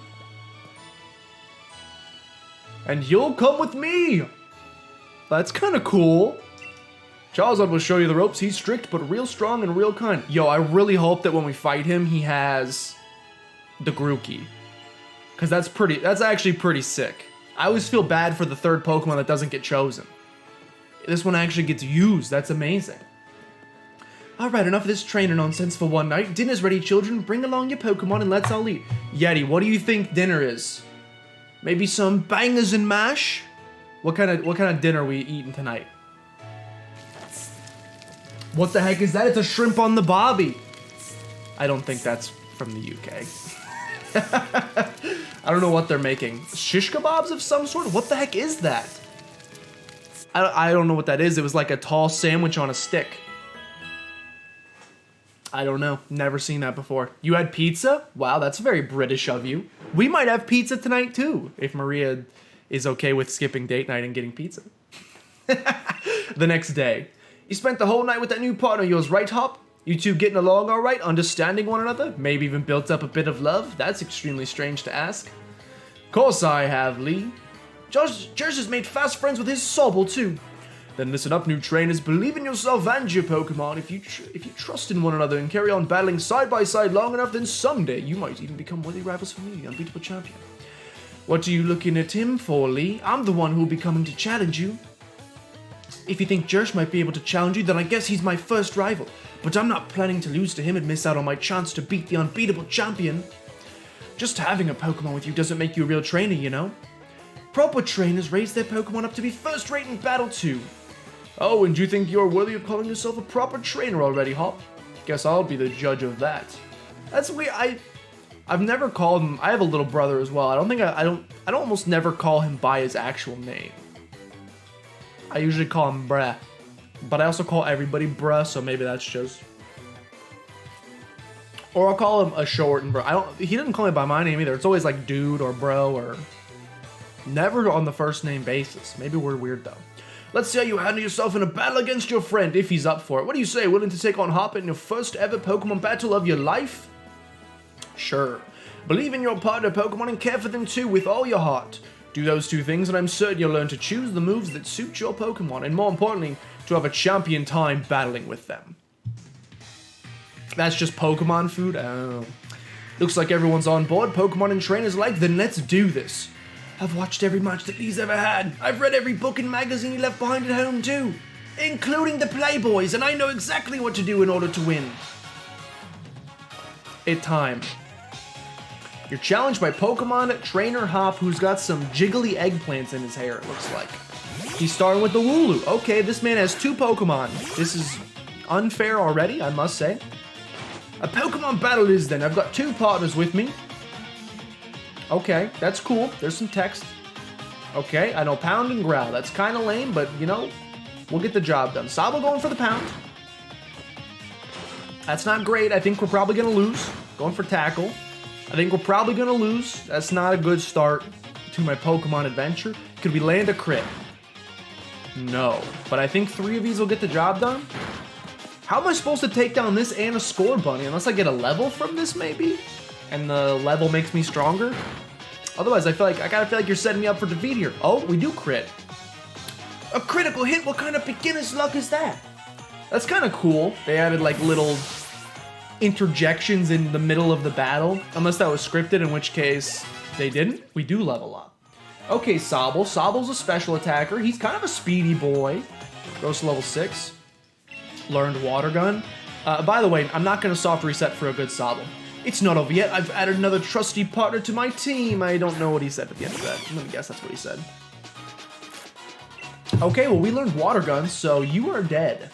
And you'll come with me. That's kind of cool. Charizard will show you the ropes. He's strict, but real strong and real kind. Yo, I really hope that when we fight him, he has the Grookey. Because that's actually pretty sick. I always feel bad for the third Pokemon that doesn't get chosen. This one actually gets used. That's amazing. Alright, enough of this trainer nonsense for one night. Dinner's ready, children. Bring along your Pokemon and let's all eat. Yeti, what do you think dinner is? Maybe some bangers and mash? What kind of dinner are we eating tonight? What the heck is that? It's a shrimp on the bobby. I don't think that's from the UK. I don't know what they're making. Shish kebabs of some sort? What the heck is that? I don't know what that is. It was like a tall sandwich on a stick. I don't know. Never seen that before. You had pizza? Wow, that's very British of you. We might have pizza tonight too, if Maria is okay with skipping date night and getting pizza. The next day. You spent the whole night with that new partner of yours, right, Hop? You two getting along all right, understanding one another? Maybe even built up a bit of love? That's extremely strange to ask. Course I have, Lee. Josh has made fast friends with his Sobble too. Then listen up, new trainers. Believe in yourself and your Pokemon. If you trust in one another and carry on battling side by side long enough, then someday you might even become worthy rivals for me, the unbeatable champion. What are you looking at him for, Lee? I'm the one who will be coming to challenge you. If you think Jersh might be able to challenge you, then I guess he's my first rival. But I'm not planning to lose to him and miss out on my chance to beat the unbeatable champion. Just having a Pokemon with you doesn't make you a real trainer, you know? Proper trainers raise their Pokemon up to be first-rate in battle too. Oh, and you think you're worthy of calling yourself a proper trainer already, Hop? Guess I'll be the judge of that. That's weird. I've never called him. I have a little brother as well. I don't almost never call him by his actual name. I usually call him Bruh. But I also call everybody Bruh, so maybe that's just... Or I'll call him a shortened Bro. He didn't call me by my name either. It's always like Dude or Bro or... Never on the first name basis. Maybe we're weird though. Let's see how you handle yourself in a battle against your friend, if he's up for it. What do you say, willing to take on Hop in your first ever Pokemon battle of your life? Sure. Believe in your partner Pokemon and care for them too with all your heart. Do those two things and I'm certain you'll learn to choose the moves that suit your Pokemon, and more importantly, to have a champion time battling with them. That's just Pokemon food? Oh. Looks like everyone's on board. Pokemon and trainers alike, then let's do this. I've watched every match that Lee's ever had. I've read every book and magazine he left behind at home too, including the Playboys, and I know exactly what to do in order to win. It's time. You're challenged by Pokemon trainer Hop, who's got some jiggly eggplants in his hair, it looks like. He's starting with the Wooloo. Okay, this man has 2 Pokemon. This is unfair already, I must say. A Pokemon battle it is then. I've got 2 partners with me. Okay, that's cool. There's some text. Okay, I know Pound and Growl. That's kind of lame, but, you know, we'll get the job done. Sabo going for the Pound. That's not great. I think we're probably going to lose. Going for Tackle. I think we're probably going to lose. That's not a good start to my Pokemon adventure. Could we land a crit? No. But I think 3 of these will get the job done. How am I supposed to take down this and a Score Bunny? Unless I get a level from this, maybe? And the level makes me stronger? Otherwise, I gotta feel like you're setting me up for defeat here. Oh, we do crit. A critical hit? What kind of beginner's luck is that? That's kind of cool. They added like little interjections in the middle of the battle. Unless that was scripted, in which case they didn't. We do level up. Okay, Sobble. Sobble's a special attacker. He's kind of a speedy boy. Goes to level 6. Learned Water Gun. By the way, I'm not going to soft reset for a good Sobble. It's not over yet. I've added another trusty partner to my team. I don't know what he said at the end of that. I'm going to guess that's what he said. Okay, well, we learned Water Gun, so you are dead.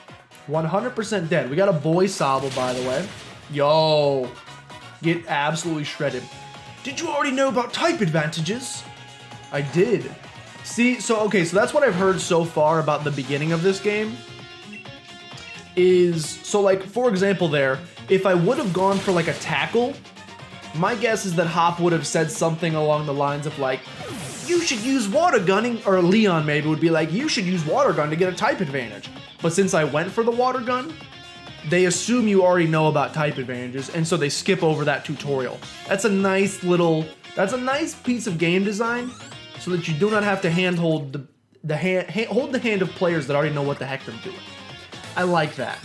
100% dead. We got a boy Sobble, by the way. Yo. Get absolutely shredded. Did you already know about type advantages? I did. See, so that's what I've heard so far about the beginning of this game. So like, for example there, if I would have gone for like a Tackle, my guess is that Hop would have said something along the lines of like, you should use Water Gunning, or Leon maybe would be like, you should use Water Gun to get a type advantage. But since I went for the Water Gun, they assume you already know about type advantages, and so they skip over that tutorial. That's a nice piece of game design, so that you do not have to hold the hand of players that already know what the heck they're doing. I like that.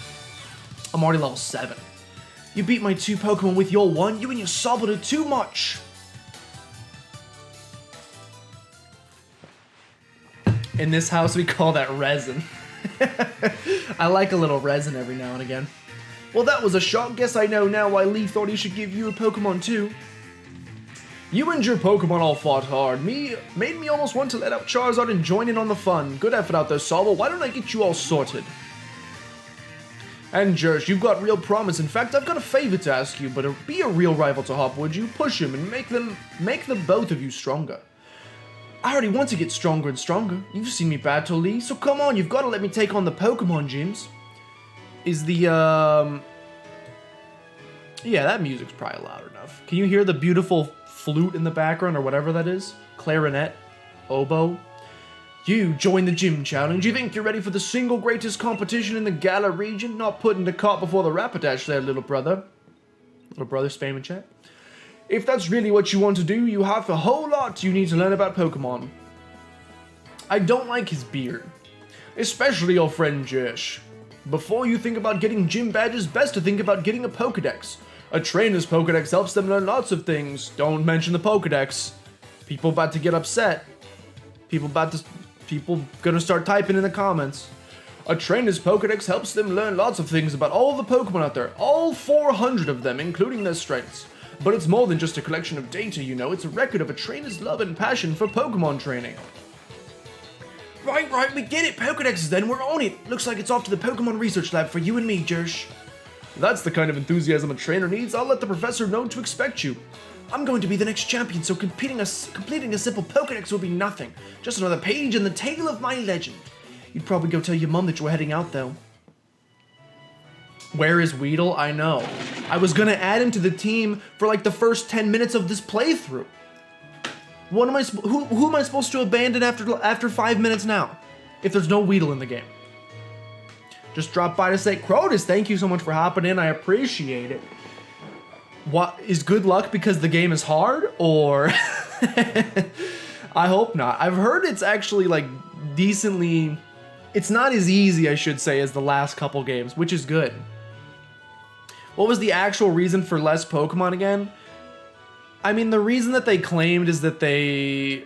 I'm already level 7. You beat my 2 Pokemon with your 1. You and your Sobble did too much. In this house, we call that resin. I like a little resin every now and again. Well, that was a shock. Guess I know now why Lee thought he should give you a Pokemon too. You and your Pokemon all fought hard. Made me almost want to let out Charizard and join in on the fun. Good effort out there, Sobble. Why don't I get you all sorted? And Jersh, you've got real promise. In fact, I've got a favor to ask you, but be a real rival to Hop, would you? Push him and make the both of you stronger. I already want to get stronger and stronger. You've seen me battle Lee, so come on, you've got to let me take on the Pokemon gyms. Is the, yeah, that music's probably loud enough. Can you hear the beautiful flute in the background or whatever that is? Clarinet? Oboe? You join the gym challenge. You think you're ready for the single greatest competition in the Galar region? Not putting the cart before the Rapidash there, little brother. Little brother spam in chat. If that's really what you want to do, you have a whole lot you need to learn about Pokemon. I don't like his beard. Especially your friend Jersh. Before you think about getting gym badges, best to think about getting a Pokedex. A trainer's Pokedex helps them learn lots of things. Don't mention the Pokedex. People about to get upset. People gonna start typing in the comments. A trainer's Pokedex helps them learn lots of things about all the Pokemon out there. All 400 of them, including their strengths. But it's more than just a collection of data, you know. It's a record of a trainer's love and passion for Pokemon training. Right, we get it. Pokedexes then, we're on it. Looks like it's off to the Pokemon Research Lab for you and me, Jersh. That's the kind of enthusiasm a trainer needs. I'll let the professor know to expect you. I'm going to be the next champion, so completing a simple Pokedex will be nothing. Just another page in the tale of my legend. You'd probably go tell your mom that you were heading out, though. Where is Weedle? I know. I was gonna add him to the team for like the first 10 minutes of this playthrough. Who am I supposed to abandon after 5 minutes now? if there's no Weedle in the game. Just drop by to say, Crotus, thank you so much for hopping in. I appreciate it. What is good luck because the game is hard, or I hope not. I've heard it's actually like decently, it's not as easy, I should say, as the last couple games, which is good. What was the actual reason for less Pokemon again? I mean, the reason that they claimed is that they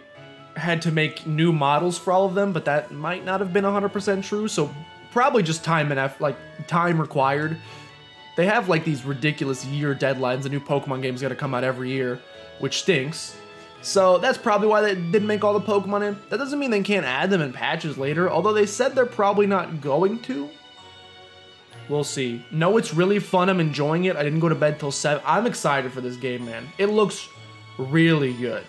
had to make new models for all of them, but that might not have been 100% true, so probably just time and like time required. They have like these ridiculous year deadlines. The new Pokemon game's gotta come out every year, which stinks. So that's probably why they didn't make all the Pokemon in. That doesn't mean they can't add them in patches later, although they said they're probably not going to. We'll see. No, it's really fun. I'm enjoying it. I didn't go to bed till 7. I'm excited for this game, man. It looks really good.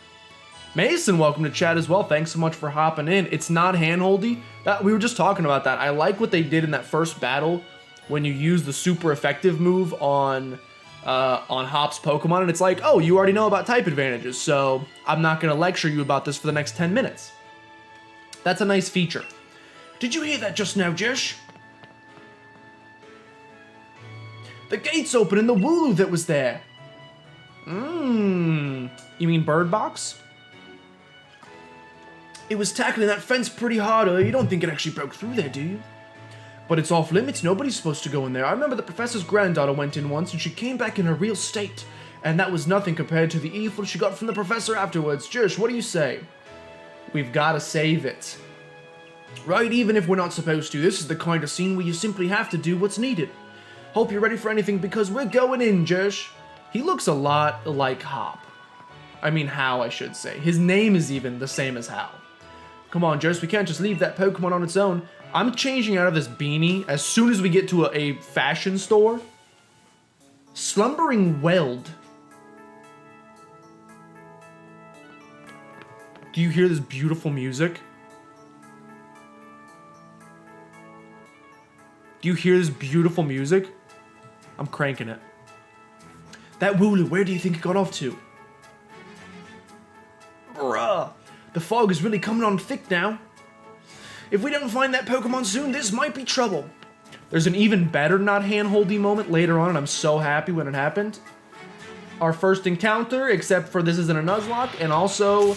Mason, welcome to chat as well. Thanks so much for hopping in. It's not handholdy. We were just talking about that. I like what they did in that first battle when you use the super effective move on Hop's Pokemon, and it's like, oh, you already know about type advantages, so I'm not going to lecture you about this for the next 10 minutes. That's a nice feature. Did you hear that just now, Jish? The gate's open and the Wooloo that was there. You mean Bird Box? It was tackling that fence pretty hard. You don't think it actually broke through there, do you? But it's off limits. Nobody's supposed to go in there. I remember the professor's granddaughter went in once and she came back in a real state. And that was nothing compared to the evil she got from the professor afterwards. Jish, what do you say? We've got to save it. Right, even if we're not supposed to. This is the kind of scene where you simply have to do what's needed. Hope you're ready for anything because we're going in, Jish. He looks a lot like Hop. I mean How, I should say. His name is even the same as How. Come on, Jish, we can't just leave that Pokemon on its own. I'm changing out of this beanie as soon as we get to a fashion store. Slumbering Weld. Do you hear this beautiful music? Do you hear this beautiful music? I'm cranking it. That Wooloo, where do you think it got off to? Bruh, the fog is really coming on thick now. If we don't find that Pokemon soon, this might be trouble. There's an even better not handholdy moment later on, and I'm so happy when it happened. Our first encounter, except for this isn't a Nuzlocke, and also,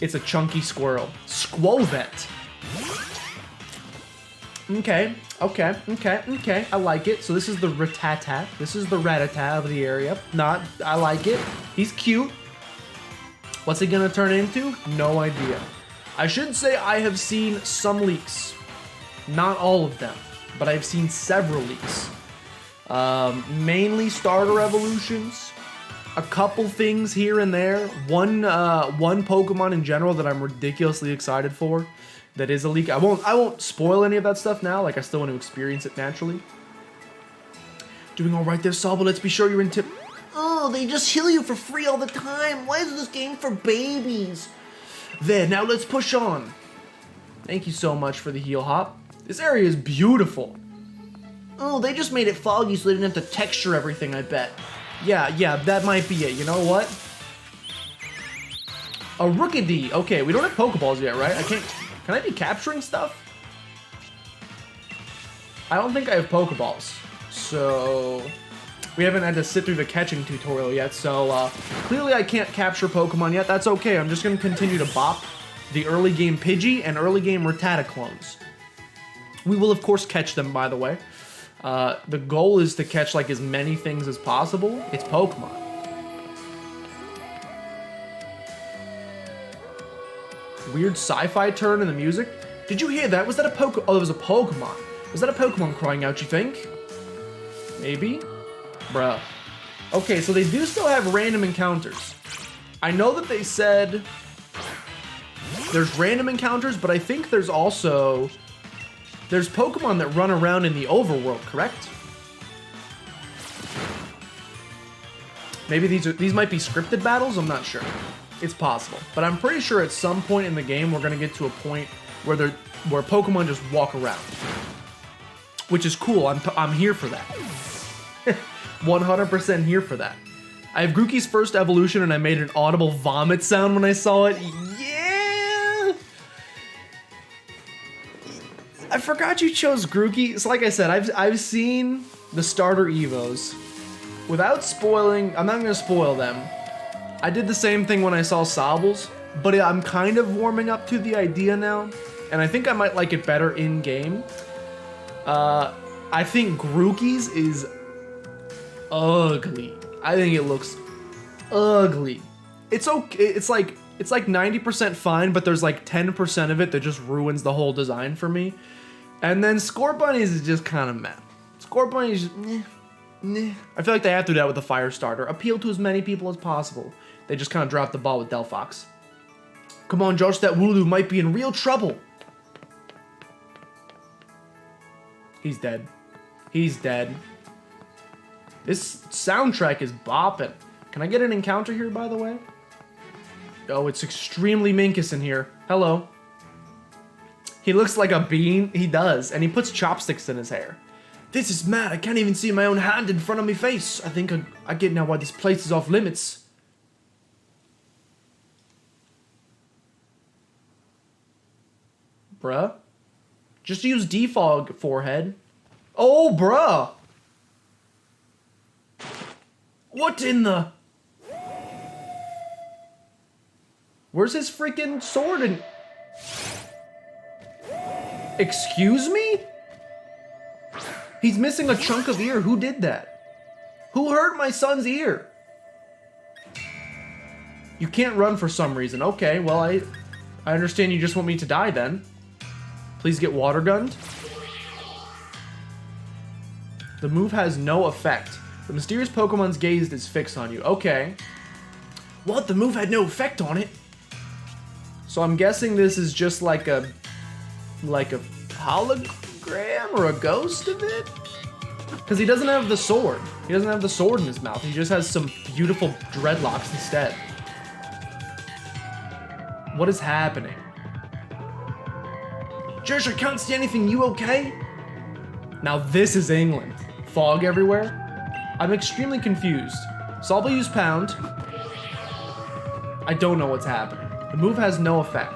it's a chunky squirrel. Squovet. Okay, I like it. So this is the Rattata. This is the Rattata of the area. I like it. He's cute. What's he gonna turn into? No idea. I should say I have seen some leaks. Not all of them, but I've seen several leaks. Mainly starter evolutions. A couple things here and there. One Pokemon in general that I'm ridiculously excited for. That is a leak. I won't spoil any of that stuff now. Like, I still want to experience it naturally. Doing all right there, Saul, but let's be sure you're in tip. Oh, they just heal you for free all the time. Why is this game for babies? There, now let's push on. Thank you so much for the heal hop. This area is beautiful. Oh, they just made it foggy so they didn't have to texture everything, I bet. Yeah, that might be it. You know what? A Rookidee. Okay, we don't have Pokeballs yet, right? I can't... Can I be capturing stuff? I don't think I have Pokeballs. So... We haven't had to sit through the catching tutorial yet, so clearly I can't capture Pokemon yet. That's okay. I'm just going to continue to bop the early game Pidgey and early game Rattata clones. We will, of course, catch them, by the way. The goal is to catch, like, as many things as possible. It's Pokemon. Weird sci-fi turn in the music. Did you hear that? Was that a Pokemon? Oh, there was a Pokemon. Was that a Pokemon crying out, you think? Maybe? Bruh. Okay, so they do still have random encounters. I know that they said there's random encounters, but I think there's also... There's Pokemon that run around in the overworld, correct? Maybe these might be scripted battles? I'm not sure. It's possible. But I'm pretty sure at some point in the game we're going to get to a point where Pokemon just walk around. Which is cool. I'm here for that. 100% here for that. I have Grookey's first evolution and I made an audible vomit sound when I saw it. Yeah! I forgot you chose Grookey. So like I said, I've seen the starter Evos. Without spoiling, I'm not gonna spoil them. I did the same thing when I saw Sobbles, but I'm kind of warming up to the idea now, and I think I might like it better in game. I think Grookey's is ugly. I think it looks ugly. It's okay. It's like 90% fine, but there's like 10% of it that just ruins the whole design for me. And then Scorbunny's is just kind of meh. Scorbunny's just meh. I feel like they have to do that with the fire starter. Appeal to as many people as possible. They just kind of dropped the ball with Delphox. Come on, Josh, that Wooloo might be in real trouble. He's dead. He's dead. This soundtrack is bopping. Can I get an encounter here, by the way? Oh, it's extremely Minkus in here. Hello. He looks like a bean. He does, and he puts chopsticks in his hair. This is mad. I can't even see my own hand in front of my face. I think I get now why this place is off limits. Bruh. Just use defog, forehead. Oh, bruh. What in the... Where's his freaking sword and... Excuse me? He's missing a chunk of ear. Who did that? Who hurt my son's ear? You can't run for some reason. Okay, well, I understand you just want me to die then. Please get water gunned. The move has no effect. The mysterious Pokemon's gaze is fixed on you. Okay. What? The move had no effect on it? So I'm guessing this is just like a hologram or a ghost of it? Because he doesn't have the sword. He doesn't have the sword in his mouth. He just has some beautiful dreadlocks instead. What is happening? Josh, I can't see anything. You okay? Now this is England. Fog everywhere. I'm extremely confused. So I'll use Pound. I don't know what's happening. The move has no effect.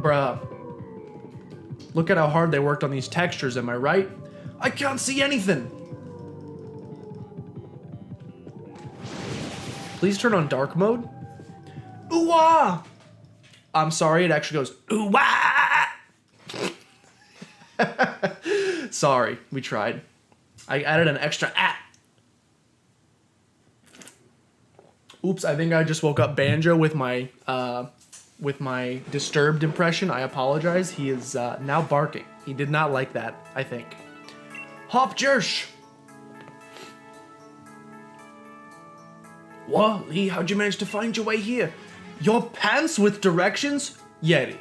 Bruh. Look at how hard they worked on these textures, am I right? I can't see anything! Please turn on dark mode. Ooh-wah! I'm sorry, it actually goes ooh-wah! Sorry, we tried. I added an extra ah. Oops, I think I just woke up Banjo with my disturbed impression. I apologize. He is now barking. He did not like that, I think. Hop Jersh! What, Lee? How'd you manage to find your way here? Your pants with directions? Yeti.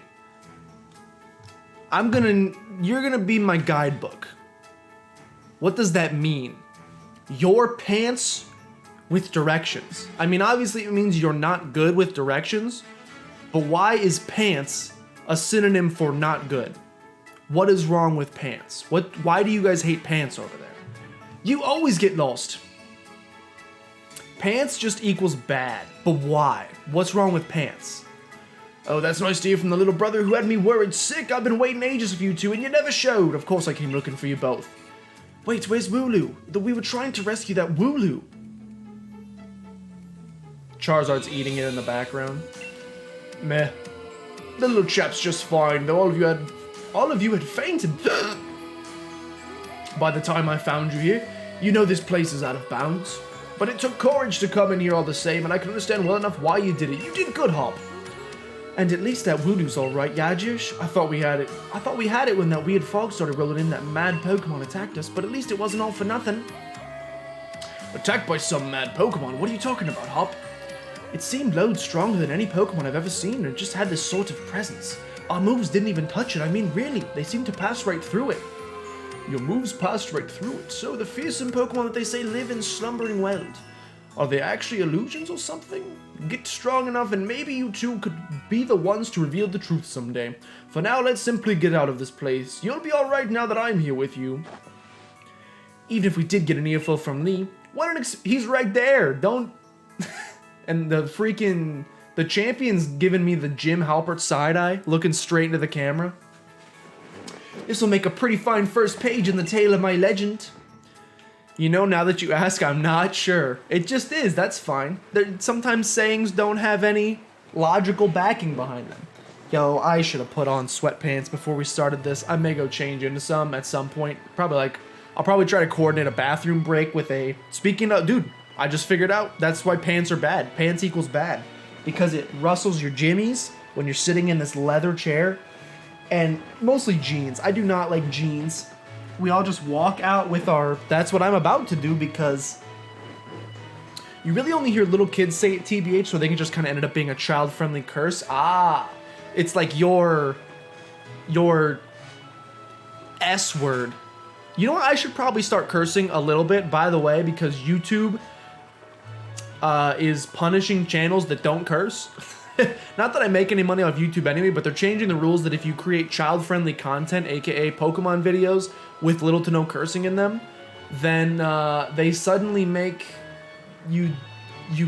You're gonna be my guidebook. What does that mean? Your pants with directions. I mean, obviously it means you're not good with directions, but why is pants a synonym for not good? What is wrong with pants? Why do you guys hate pants over there? You always get lost. Pants just equals bad, but why? What's wrong with pants? Oh, that's nice to hear from the little brother who had me worried sick. I've been waiting ages for you two and you never showed. Of course I came looking for you both. Wait, where's Wooloo? We were trying to rescue that Wooloo. Charizard's eating it in the background. Meh. The little chap's just fine, though all of you had fainted. By the time I found you here, you know this place is out of bounds. But it took courage to come in here all the same, and I can understand well enough why you did it. You did good, Hop. And at least that Wooloo's alright, Yajish. I thought we had it when that weird fog started rolling in, that mad Pokemon attacked us, but at least it wasn't all for nothing. Attacked by some mad Pokemon? What are you talking about, Hop? It seemed loads stronger than any Pokemon I've ever seen, and it just had this sort of presence. Our moves didn't even touch it. I mean, really, they seemed to pass right through it. Your moves passed right through it. So the fearsome Pokemon that they say live in slumbering world, are they actually illusions or something? Get strong enough and maybe you two could be the ones to reveal the truth someday. For now, let's simply get out of this place. You'll be alright now that I'm here with you. Even if we did get an earful from Lee, he's right there. Don't... And the champion's giving me the Jim Halpert side-eye, looking straight into the camera. This will make a pretty fine first page in the tale of my legend. You know, now that you ask, I'm not sure. It just is, that's fine. Sometimes sayings don't have any logical backing behind them. Yo, I should have put on sweatpants before we started this. I may go change into some at some point. I'll probably try to coordinate a bathroom break with a... Speaking of, dude, I just figured out that's why pants are bad. Pants equals bad. Because it rustles your jimmies when you're sitting in this leather chair. And mostly jeans. I do not like jeans. We all just walk out with our... That's what I'm about to do because... You really only hear little kids say it TBH, so they can just kind of end up being a child-friendly curse. Ah, it's like your S word. You know what? I should probably start cursing a little bit, by the way, because YouTube is punishing channels that don't curse. Not that I make any money off YouTube anyway, but they're changing the rules that if you create child-friendly content, aka Pokemon videos, with little to no cursing in them, then they suddenly make you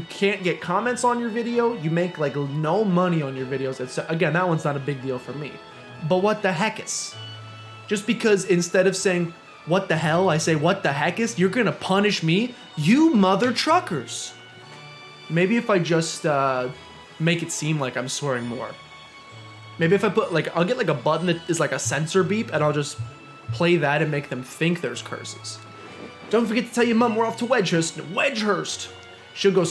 can't get comments on your video. You make like no money on your videos. Again, that one's not a big deal for me. But what the heck is? Just because instead of saying what the hell, I say what the heck is, you're gonna punish me? You mother truckers. Maybe if I just make it seem like I'm swearing more. Maybe if I put like, I'll get like a button that is like a censor beep and I'll just play that and make them think there's curses. Don't forget to tell your mom we're off to Wedgehurst. She'll go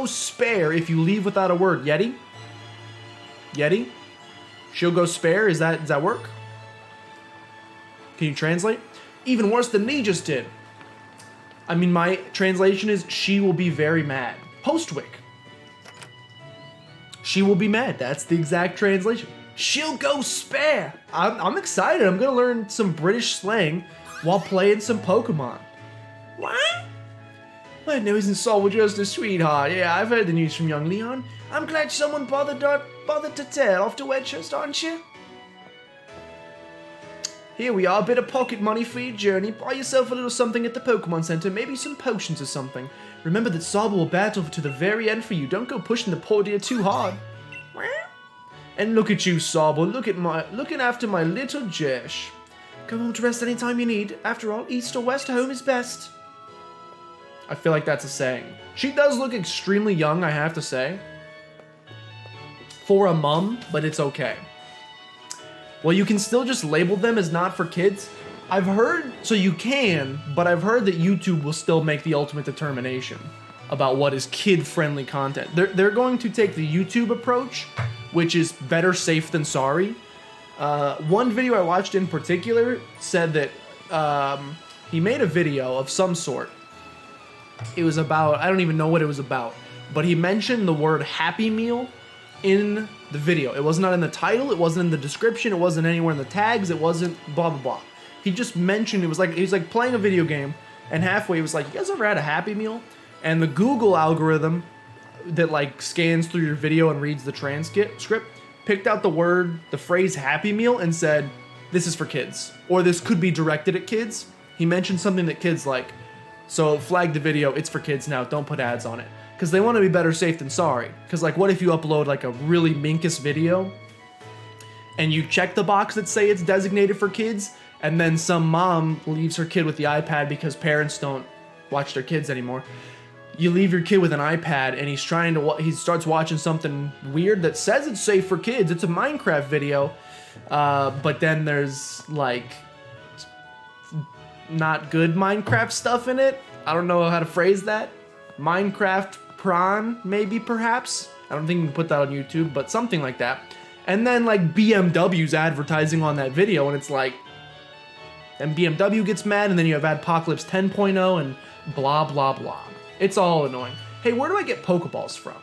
spare if you leave without a word. Yeti? She'll go spare, does that work? Can you translate? Even worse than me just did. I mean, my translation is, she will be very mad. Postwick. She will be mad. That's the exact translation. She'll go spare. I'm excited. I'm gonna learn some British slang while playing some Pokemon. What? My nose and soul were just a sweetheart. Yeah, I've heard the news from young Leon. I'm glad someone bothered to tell. Off to Wedgehurst, aren't you? Here we are, a bit of pocket money for your journey. Buy yourself a little something at the Pokemon Center, maybe some potions or something. Remember that Saba will battle to the very end for you. Don't go pushing the poor dear too hard. And look at you, Saba. Looking after my little Jesh. Go home to rest anytime you need. After all, east or west, home is best. I feel like that's a saying. She does look extremely young, I have to say. For a mum, but it's okay. Well, you can still just label them as not for kids. I've heard, so you can, but I've heard that YouTube will still make the ultimate determination about what is kid-friendly content. They're going to take the YouTube approach, which is better safe than sorry. One video I watched in particular said that he made a video of some sort. It was about, I don't even know what it was about, but he mentioned the word Happy Meal in the video. It was not in the title, it wasn't in the description, it wasn't anywhere in the tags, it wasn't blah blah blah. He just mentioned, he was like playing a video game, and halfway he was like, you guys ever had a Happy Meal? And the Google algorithm that like scans through your video and reads the transcript picked out the phrase Happy Meal and said, this is for kids, or this could be directed at kids. He mentioned something that kids like, so flag the video, it's for kids now, don't put ads on it. Because they want to be better safe than sorry. Because like, what if you upload like a really minkus video and you check the box that say it's designated for kids, and then some mom leaves her kid with the iPad because parents don't watch their kids anymore. You leave your kid with an iPad and he starts watching something weird that says it's safe for kids. It's a Minecraft video, but then there's like not good Minecraft stuff in it. I don't know how to phrase that. Minecraft prawn, maybe, perhaps. I don't think you can put that on YouTube, but something like that. And then like BMW's advertising on that video, and it's like, and BMW gets mad, and then you have Adpocalypse 10.0 and blah blah blah. It's all annoying. Hey, where do I get Pokeballs from?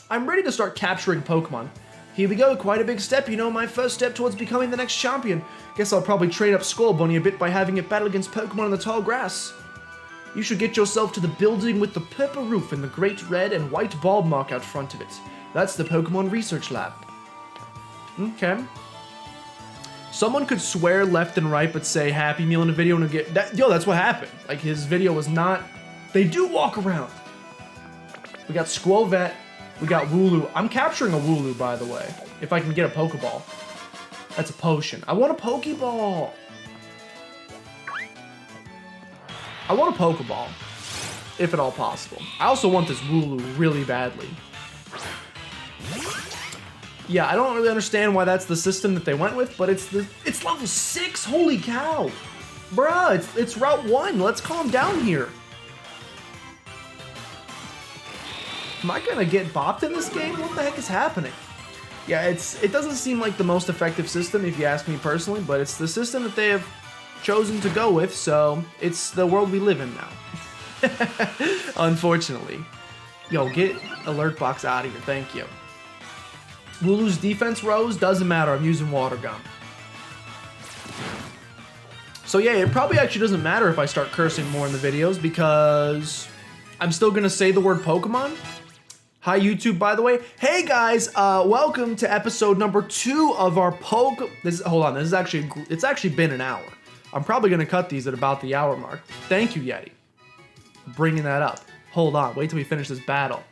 I'm ready to start capturing Pokemon. Here we go, quite a big step, you know, my first step towards becoming the next champion. Guess I'll probably train up Scorbunny a bit by having it battle against Pokemon in the tall grass. You should get yourself to the building with the purple roof and the great red and white bulb mark out front of it. That's the Pokemon Research Lab. Okay. Someone could swear left and right but say Happy Meal in a video and get that. Yo, that's what happened. Like, his video was not. They do walk around. We got Squovet. We got Wooloo. I'm capturing a Wooloo, by the way, if I can get a Pokeball. That's a potion. I want a Pokeball. I want a Pokeball, if at all possible. I also want this Wooloo really badly. Yeah, I don't really understand why that's the system that they went with, but it's level 6. Holy cow, bruh! It's Route 1. Let's calm down here. Am I gonna get bopped in this game? What the heck is happening? Yeah, it doesn't seem like the most effective system, if you ask me personally, but it's the system that they have chosen to go with, so it's the world we live in now. Unfortunately. Yo, get alert box out of here, thank you. Wooloo's defense rose, doesn't matter, I'm using water gun. So yeah, it probably actually doesn't matter if I start cursing more in the videos because I'm still gonna say the word Pokemon. Hi YouTube, by the way. Hey guys, welcome to episode number 2 of our hold on, it's actually been an hour. I'm probably gonna cut these at about the hour mark. Thank you, Yeti, for bringing that up. Hold on, wait till we finish this battle.